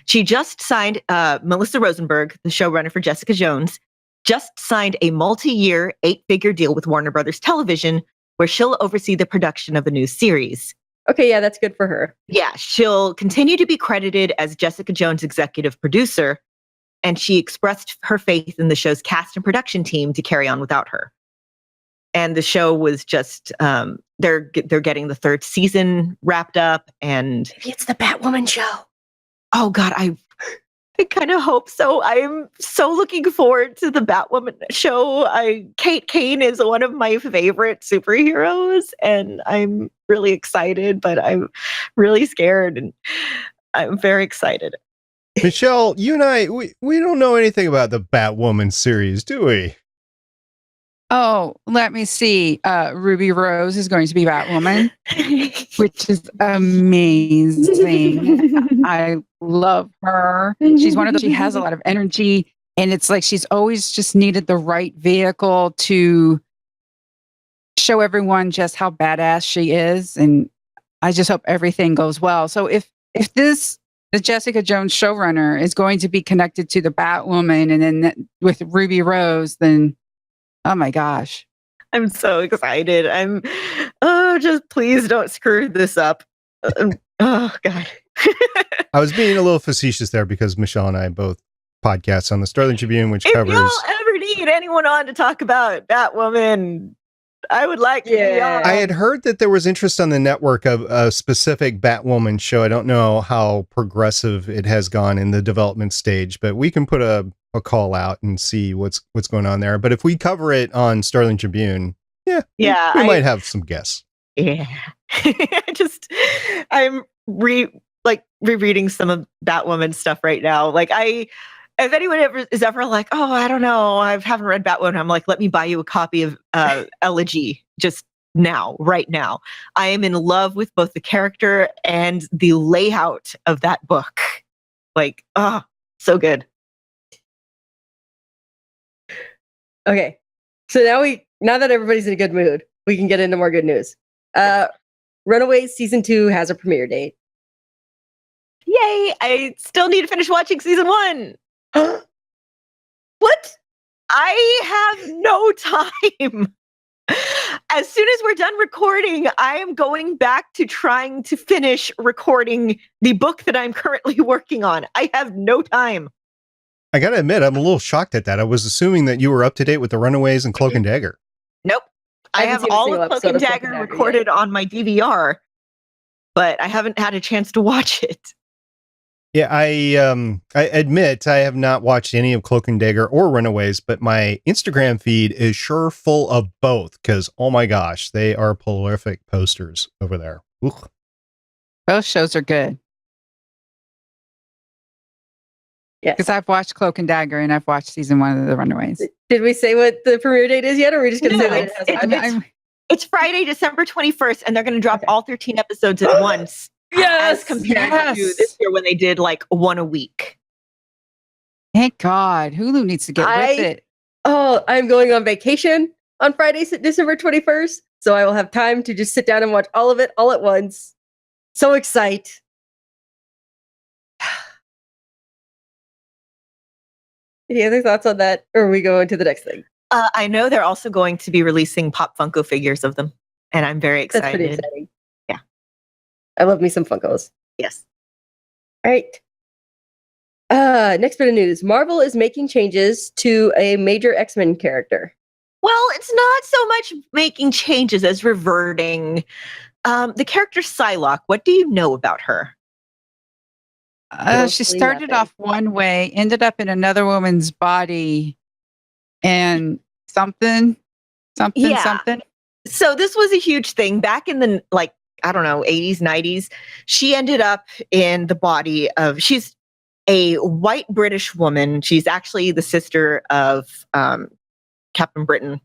A: She just signed, Melissa Rosenberg, the showrunner for Jessica Jones, just signed a multi-year 8-figure deal with Warner Brothers Television, where she'll oversee the production of a new series.
E: Okay, yeah, that's good for her.
A: Yeah, she'll continue to be credited as Jessica Jones' executive producer, and she expressed her faith in the show's cast and production team to carry on without her. And the show was just, they're getting the 3rd season wrapped up, and
E: maybe it's the Batwoman show.
A: Oh God, I kind of hope so. I'm so looking forward to the Batwoman show. Kate Kane is one of my favorite superheroes, and I'm really excited, but I'm really scared, and I'm very excited.
D: Michelle, you and I, we don't know anything about the Batwoman series, do we?
F: Oh, let me see. Ruby Rose is going to be Batwoman, which is amazing. I love her. She's one of those, she has a lot of energy, and it's like she's always just needed the right vehicle to show everyone just how badass she is. And I just hope everything goes well. So if the Jessica Jones showrunner is going to be connected to the Batwoman, and then with Ruby Rose, then oh my gosh.
A: I'm so excited. Just please don't screw this up. Oh God.
D: I was being a little facetious there because Michelle and I both podcasts on the Starling Tribune, which
A: if
D: covers.
A: y'all ever need anyone on to talk about Batwoman, I would like to be on.
D: I had heard that there was interest on the network of a specific Batwoman show. I don't know how progressive it has gone in the development stage, but we can put a call out and see what's going on there. But if we cover it on Starling Tribune, we might have some guests.
A: Yeah. I'm rereading some of Batwoman stuff right now. Like if anyone is ever like, oh, I don't know, I haven't read Batwoman, I'm like, let me buy you a copy of Elegy just now, right now. I am in love with both the character and the layout of that book. Like, so good.
E: Okay. So now that everybody's in a good mood, we can get into more good news. Runaways season 2 has a premiere date.
A: Yay! I still need to finish watching season 1.
E: What?
A: I have no time. As soon as we're done recording, I am going back to trying to finish recording the book that I'm currently working on. I have no time.
D: I gotta admit, I'm a little shocked at that. I was assuming that you were up to date with the Runaways and Cloak and Dagger.
A: Nope. I have all of Cloak and Dagger recorded on my DVR, but I haven't had a chance to watch it.
D: Yeah, I admit I have not watched any of Cloak and Dagger or Runaways, but my Instagram feed is sure full of both because, oh my gosh, they are prolific posters over there. Oof.
F: Both shows are good.
E: Yeah,
F: because I've watched Cloak and Dagger and I've watched season 1 of the Runaways.
E: Did we say what the premiere date is yet, or are we just going to say that it has
A: it's Friday, December 21st, and they're going to drop all 13 episodes at once.
E: Yes,
A: as compared to this year when they did like one a week.
F: Thank God. Hulu needs to get with it.
E: Oh, I'm going on vacation on Friday, December 21st. So I will have time to just sit down and watch all of it all at once. So excited. Any other thoughts on that? Or are we going to the next thing?
A: I know they're also going to be releasing Pop Funko figures of them. And I'm very excited.
E: That's pretty exciting.
A: Yeah.
E: I love me some Funkos.
A: Yes.
E: All right. Next bit of news. Marvel is making changes to a major X-Men character.
A: Well, it's not so much making changes as reverting. The character Psylocke, what do you know about her?
F: She started off one way, ended up in another woman's body, and something.
A: So this was a huge thing back in the, 80s, 90s. She ended up in the body of, she's a white British woman. She's actually the sister of Captain Britain.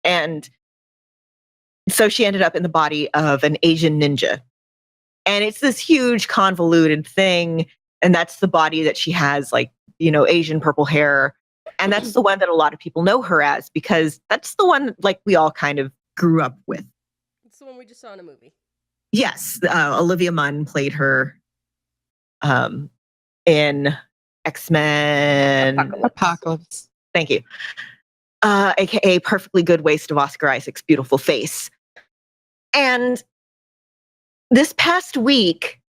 A: And so she ended up in the body of an Asian ninja. And it's this huge convoluted thing. And that's the body that she has, Asian purple hair. And that's the one that a lot of people know her as, because that's the one we all kind of grew up with.
E: It's the one we just saw in a movie.
A: Yes. Olivia Munn played her in X-Men
F: Apocalypse.
A: Thank you. AKA Perfectly Good Waste of Oscar Isaac's beautiful face. And this past week,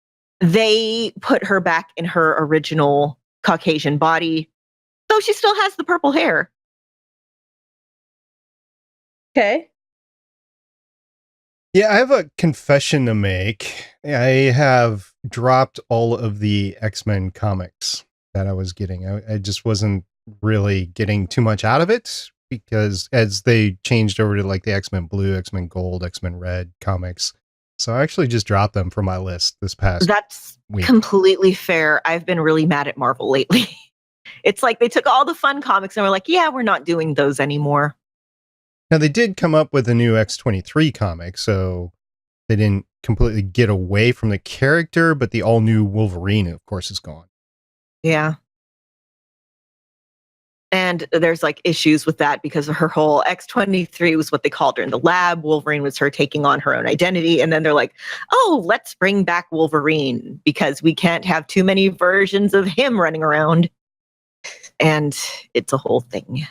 A: they put her back in her original Caucasian body, though she still has the purple hair.
E: Okay.
D: Yeah, I have a confession to make. I have dropped all of the X-Men comics that I was getting. I just wasn't really getting too much out of it, because as they changed over to the X-Men Blue, X-Men Gold, X-Men Red comics. So I actually just dropped them from my list this past week.
A: Completely fair. I've been really mad at Marvel lately. It's like they took all the fun comics and were like, yeah, we're not doing those anymore.
D: Now, they did come up with a new X-23 comic, so they didn't completely get away from the character, but the all-new Wolverine, of course, is gone.
A: Yeah. And there's issues with that because of her whole X-23 was what they called her in the lab. Wolverine was her taking on her own identity. And then they're like, oh, let's bring back Wolverine because we can't have too many versions of him running around. And it's a whole thing.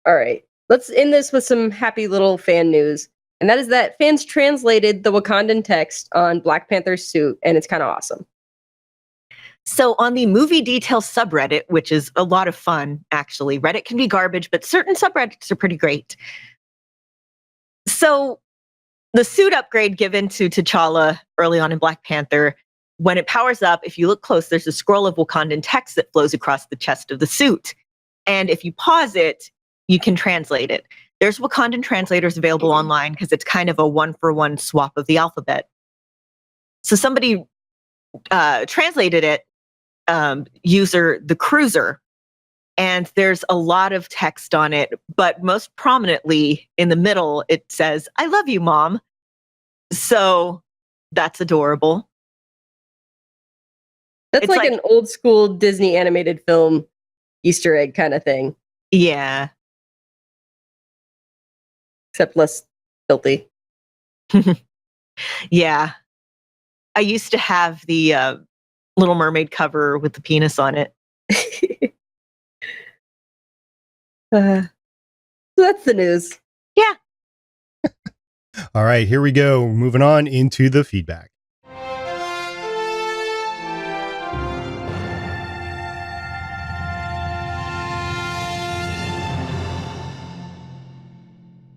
E: All right. Let's end this with some happy little fan news. And that is that fans translated the Wakandan text on Black Panther's suit, and it's kind of awesome.
A: So on the movie details subreddit, which is a lot of fun, actually, Reddit can be garbage, but certain subreddits are pretty great. So the suit upgrade given to T'Challa early on in Black Panther, when it powers up, if you look close, there's a scroll of Wakandan text that flows across the chest of the suit. And if you pause it, you can translate it. There's Wakandan translators available online because it's kind of a one-for-one swap of the alphabet. So somebody translated it, user the Cruiser, and there's a lot of text on it, but most prominently in the middle, it says, "I love you, Mom." So that's adorable.
E: That's
A: It's
E: like an old school Disney animated film Easter egg kind of thing,
A: Yeah.
E: except less filthy.
A: Yeah. I used to have the Little Mermaid cover with the penis on it.
E: So that's the news.
A: Yeah.
D: All right, here we go. Moving on into the feedback.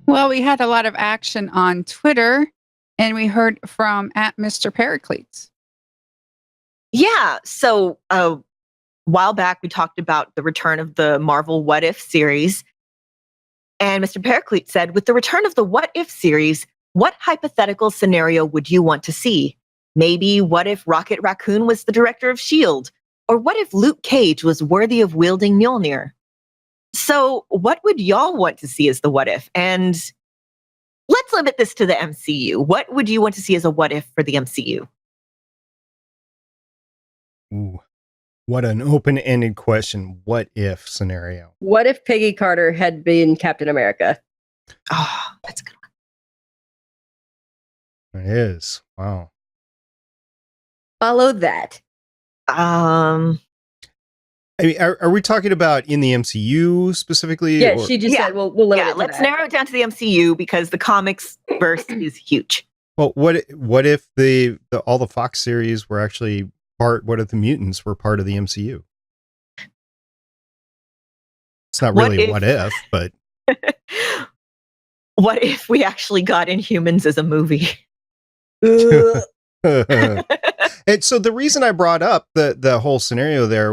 F: Well, we had a lot of action on Twitter, and we heard from @Mr. Pericles.
A: Yeah. So a while back, we talked about the return of the Marvel What If series. And Mr. Pericles said, with the return of the What If series, what hypothetical scenario would you want to see? Maybe what if Rocket Raccoon was the director of S.H.I.E.L.D.? Or what if Luke Cage was worthy of wielding Mjolnir? So what would y'all want to see as the what if? And let's limit this to the MCU. What would you want to see as a what if for the MCU?
D: Ooh, what an open-ended question. What if scenario?
E: What if Peggy Carter had been Captain America?
A: Oh, that's a good
D: It is. Wow.
E: Follow that.
A: one.
D: I mean, are we talking about in the MCU specifically?
E: Yeah,
D: or-
E: she just
A: Yeah.
E: said, we'll limit
A: Yeah,
E: it to
A: let's
E: that.
A: narrow it down to the MCU because the comics verse is huge.
D: Well, what if the all the Fox series were actually part? What if the mutants were part of the MCU? It's not
A: What
D: really
A: if-
D: what if, but
A: What if we actually got Inhumans as a movie?
D: and so the reason I brought up the whole scenario there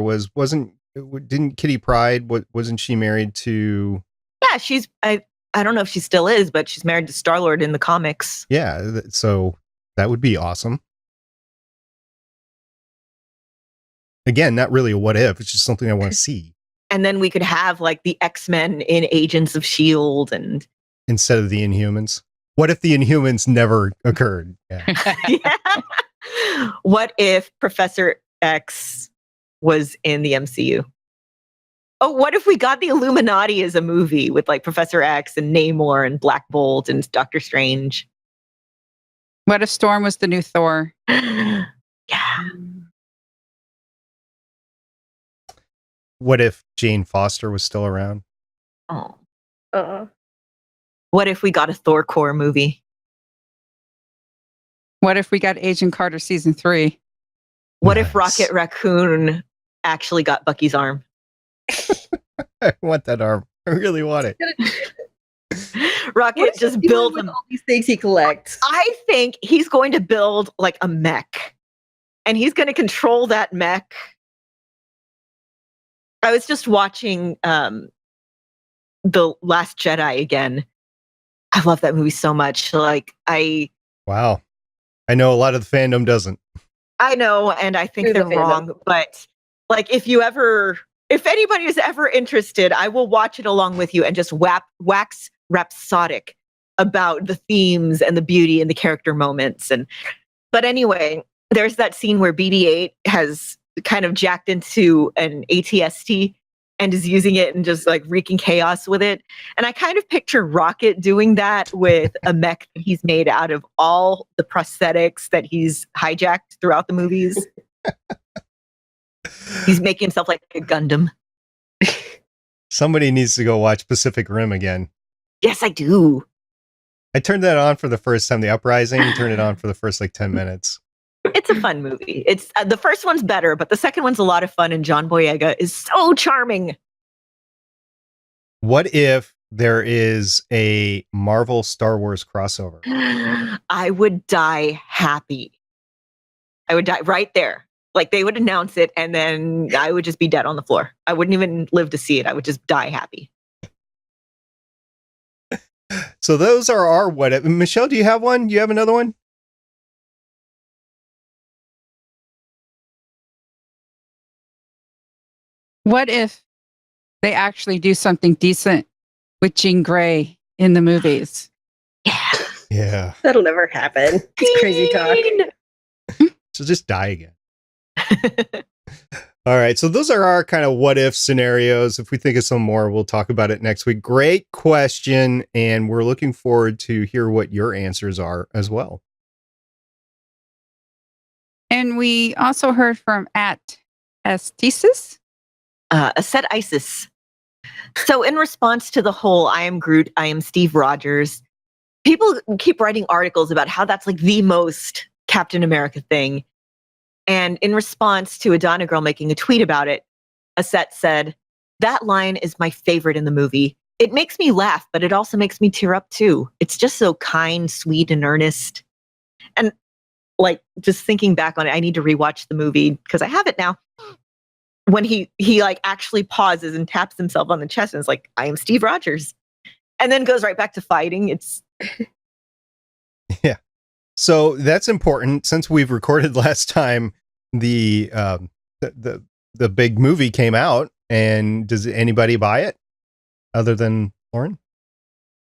D: didn't Kitty Pryde wasn't she married to?
A: Yeah, she's I don't know if she still is, but she's married to Star-Lord in the comics.
D: Yeah, so that would be awesome. Again, not really a what if, it's just something I want to see.
A: And then we could have like the X-Men in Agents of S.H.I.E.L.D. and
D: Instead of the Inhumans. What if the Inhumans never occurred? Yeah.
A: yeah. What if Professor X was in the MCU? Oh, what if we got the Illuminati as a movie with like Professor X and Namor and Black Bolt and Doctor Strange?
F: What if Storm was the new Thor?
A: Yeah.
D: What if Jane Foster was still around?
A: Oh.
E: Uh,
A: What if we got a Thor core movie?
F: What if we got Agent Carter season 3?
A: What
D: Nice.
A: if Rocket Raccoon actually got Bucky's arm?
D: I want that arm. I really want it.
E: what
A: Rocket
E: is
A: just
E: he doing
A: builds
E: with
A: a
E: all these things he collects?
A: I think he's going to build like a mech and he's going to control that mech. I was just watching The Last Jedi again. I love that movie so much. Like
D: Wow. I know a lot of the fandom doesn't.
A: I know, and I think
E: You're the
A: they're
E: fandom.
A: wrong, but like if anybody is ever interested, I will watch it along with you and just wax rhapsodic about the themes and the beauty and the character moments. But anyway, there's that scene where BB-8 has kind of jacked into an ATST and is using it and just like wreaking chaos with it. And I kind of picture Rocket doing that with a mech that he's made out of all the prosthetics that he's hijacked throughout the movies. He's making himself like a Gundam.
D: Somebody needs to go watch Pacific Rim again.
A: Yes, I do.
D: I turned that on for the first time, the Uprising, turned it on for the first like 10 minutes.
A: It's a fun movie. It's the first one's better, but the second one's a lot of fun, and John Boyega is so charming.
D: What if there is a Marvel Star Wars crossover?
A: I would die happy. I would die right there. Like they would announce it, and then I would just be dead on the floor. I wouldn't even live to see it. I would just die happy.
D: So those are our what if. Michelle, do you have one? Do you have another one?
F: What if they actually do something decent with Jean Grey in the movies?
A: Yeah.
D: Yeah.
E: That'll never happen. It's crazy talk.
D: So just die again. All right. So those are our kind of what if scenarios. If we think of some more, we'll talk about it next week. Great question. And we're looking forward to hear what your answers are as well.
F: And we also heard from @Estesis.
A: Aset Isis. So in response to the whole I am Groot, I am Steve Rogers, people keep writing articles about how that's like the most Captain America thing. And in response to Adana Girl making a tweet about it, Aset said, "That line is my favorite in the movie. It makes me laugh, but it also makes me tear up too. It's just so kind, sweet, and earnest." And like just thinking back on it, I need to rewatch the movie because I have it now. When he like actually pauses and taps himself on the chest and is like, "I am Steve Rogers," and then goes right back to fighting. It's
D: Yeah. So that's important. Since we've recorded last time, the big movie came out, and does anybody buy it other than Lauren?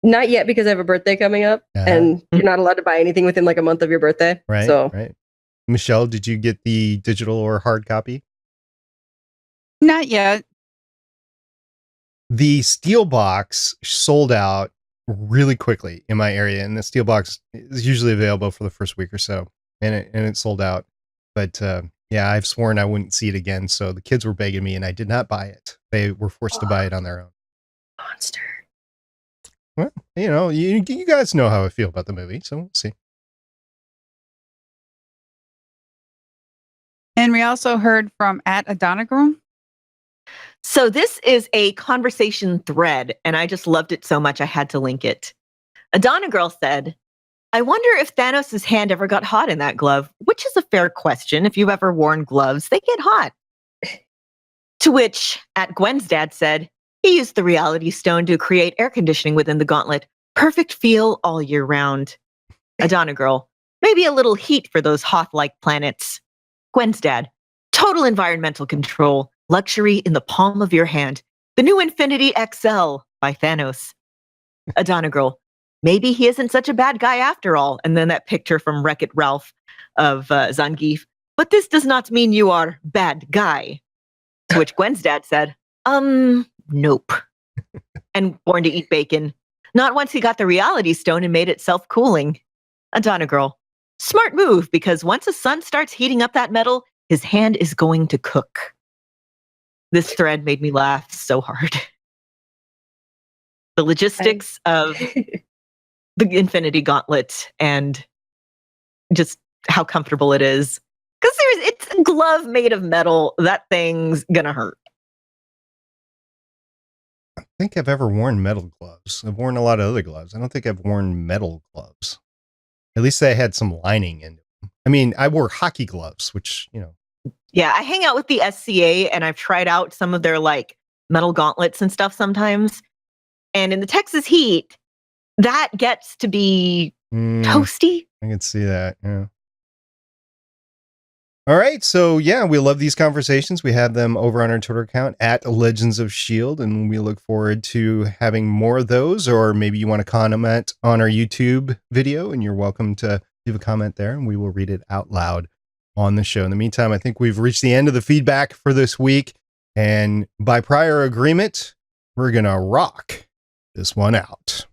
E: Not yet, because I have a birthday coming up, and you're not allowed to buy anything within like a month of your birthday.
D: Right.
E: So,
D: right. Michelle, did you get the digital or hard copy?
F: Not yet.
D: The steel box sold out really quickly in my area, and the steel box is usually available for the first week or so, and it sold out. But yeah, I've sworn I wouldn't see it again, so the kids were begging me, and I did not buy it. They were forced to buy it on their own.
E: monster.
D: Well, you know, you guys know how I feel about the movie, so we'll see.
F: And we also heard from @Adonagirl.
A: so this is a conversation thread, and I just loved it so much I had to link it. Adana Girl said, "I wonder if Thanos' hand ever got hot in that glove, which is a fair question. If you've ever worn gloves, they get hot." To which @Gwen's dad said, "He used the reality stone to create air conditioning within the gauntlet. Perfect feel all year round." Adana Girl, "Maybe a little heat for those Hoth-like planets." Gwen's dad, "Total environmental control. Luxury in the palm of your hand. The new Infinity XL by Thanos." Adana Girl, "Maybe he isn't such a bad guy after all." And then that picture from Wreck-It Ralph of Zangief. "But this does not mean you are bad guy." To which Gwen's dad said, nope. And Born to Eat Bacon, "Not once he got the reality stone and made it self-cooling." Adana Girl, "Smart move, because once the sun starts heating up that metal, his hand is going to cook." This thread made me laugh so hard. The logistics of the Infinity Gauntlet and just how comfortable it is. Because it's a glove made of metal. That thing's gonna hurt.
D: I think I've ever worn metal gloves. I've worn a lot of other gloves. I don't think I've worn metal gloves. At least they had some lining in them. I mean, I wore hockey gloves, which, you know.
A: Yeah, I hang out with the SCA and I've tried out some of their like metal gauntlets and stuff sometimes. And in the Texas heat, that gets to be toasty.
D: I can see that. Yeah. All right. So yeah, we love these conversations. We have them over on our Twitter account @Legends of S.H.I.E.L.D. And we look forward to having more of those, or maybe you want to comment on our YouTube video, and you're welcome to leave a comment there and we will read it out loud on the show. In the meantime, I think we've reached the end of the feedback for this week. And by prior agreement, we're going to rock this one out.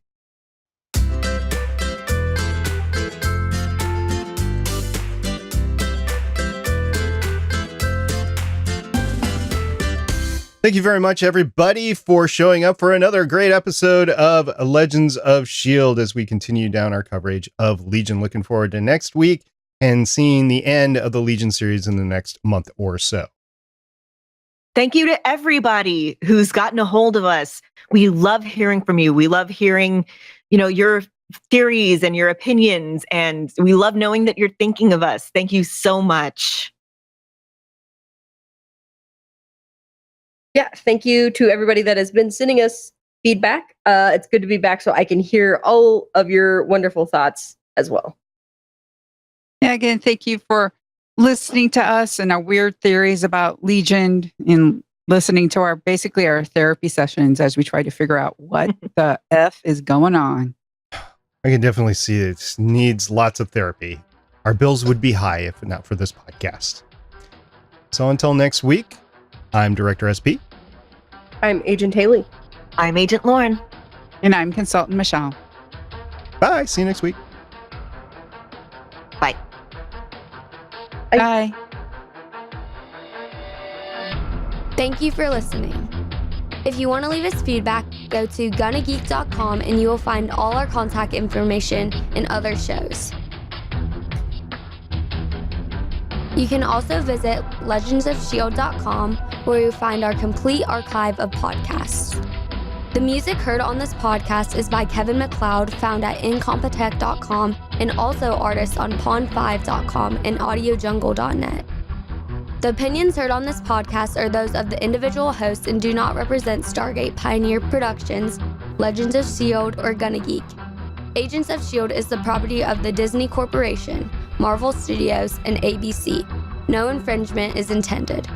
D: Thank you very much, everybody, for showing up for another great episode of Legends of S.H.I.E.L.D. as we continue down our coverage of Legion. Looking forward to next week and seeing the end of the Legion series in the next month or so.
A: Thank you to everybody who's gotten a hold of us. We love hearing from you. We love hearing, your theories and your opinions, and we love knowing that you're thinking of us. Thank you so much.
E: Yeah, thank you to everybody that has been sending us feedback. It's good to be back so I can hear all of your wonderful thoughts as well.
F: Yeah, again, thank you for listening to us and our weird theories about Legion and listening to our therapy sessions as we try to figure out what the F is going on.
D: I can definitely see it needs lots of therapy. Our bills would be high if not for this podcast. So until next week, I'm Director SP.
E: I'm Agent Haley.
A: I'm Agent Lauren.
F: And I'm Consultant Michelle.
D: Bye. See you next week.
A: Bye.
F: Bye.
C: Thank you for listening. If you want to leave us feedback, go to gonnageek.com and you will find all our contact information and other shows. You can also visit legendsofshield.com where you'll find our complete archive of podcasts. The music heard on this podcast is by Kevin MacLeod, found at incompetech.com, and also artists on pond5.com and audiojungle.net. The opinions heard on this podcast are those of the individual hosts and do not represent Stargate Pioneer Productions, Legends of S.H.I.E.L.D, or Gonna Geek. Agents of S.H.I.E.L.D. is the property of the Disney Corporation, Marvel Studios, and ABC. No infringement is intended.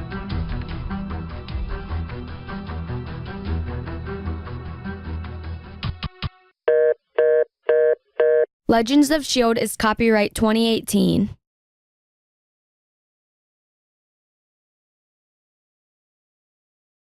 C: Legends of S.H.I.E.L.D. is copyright 2018.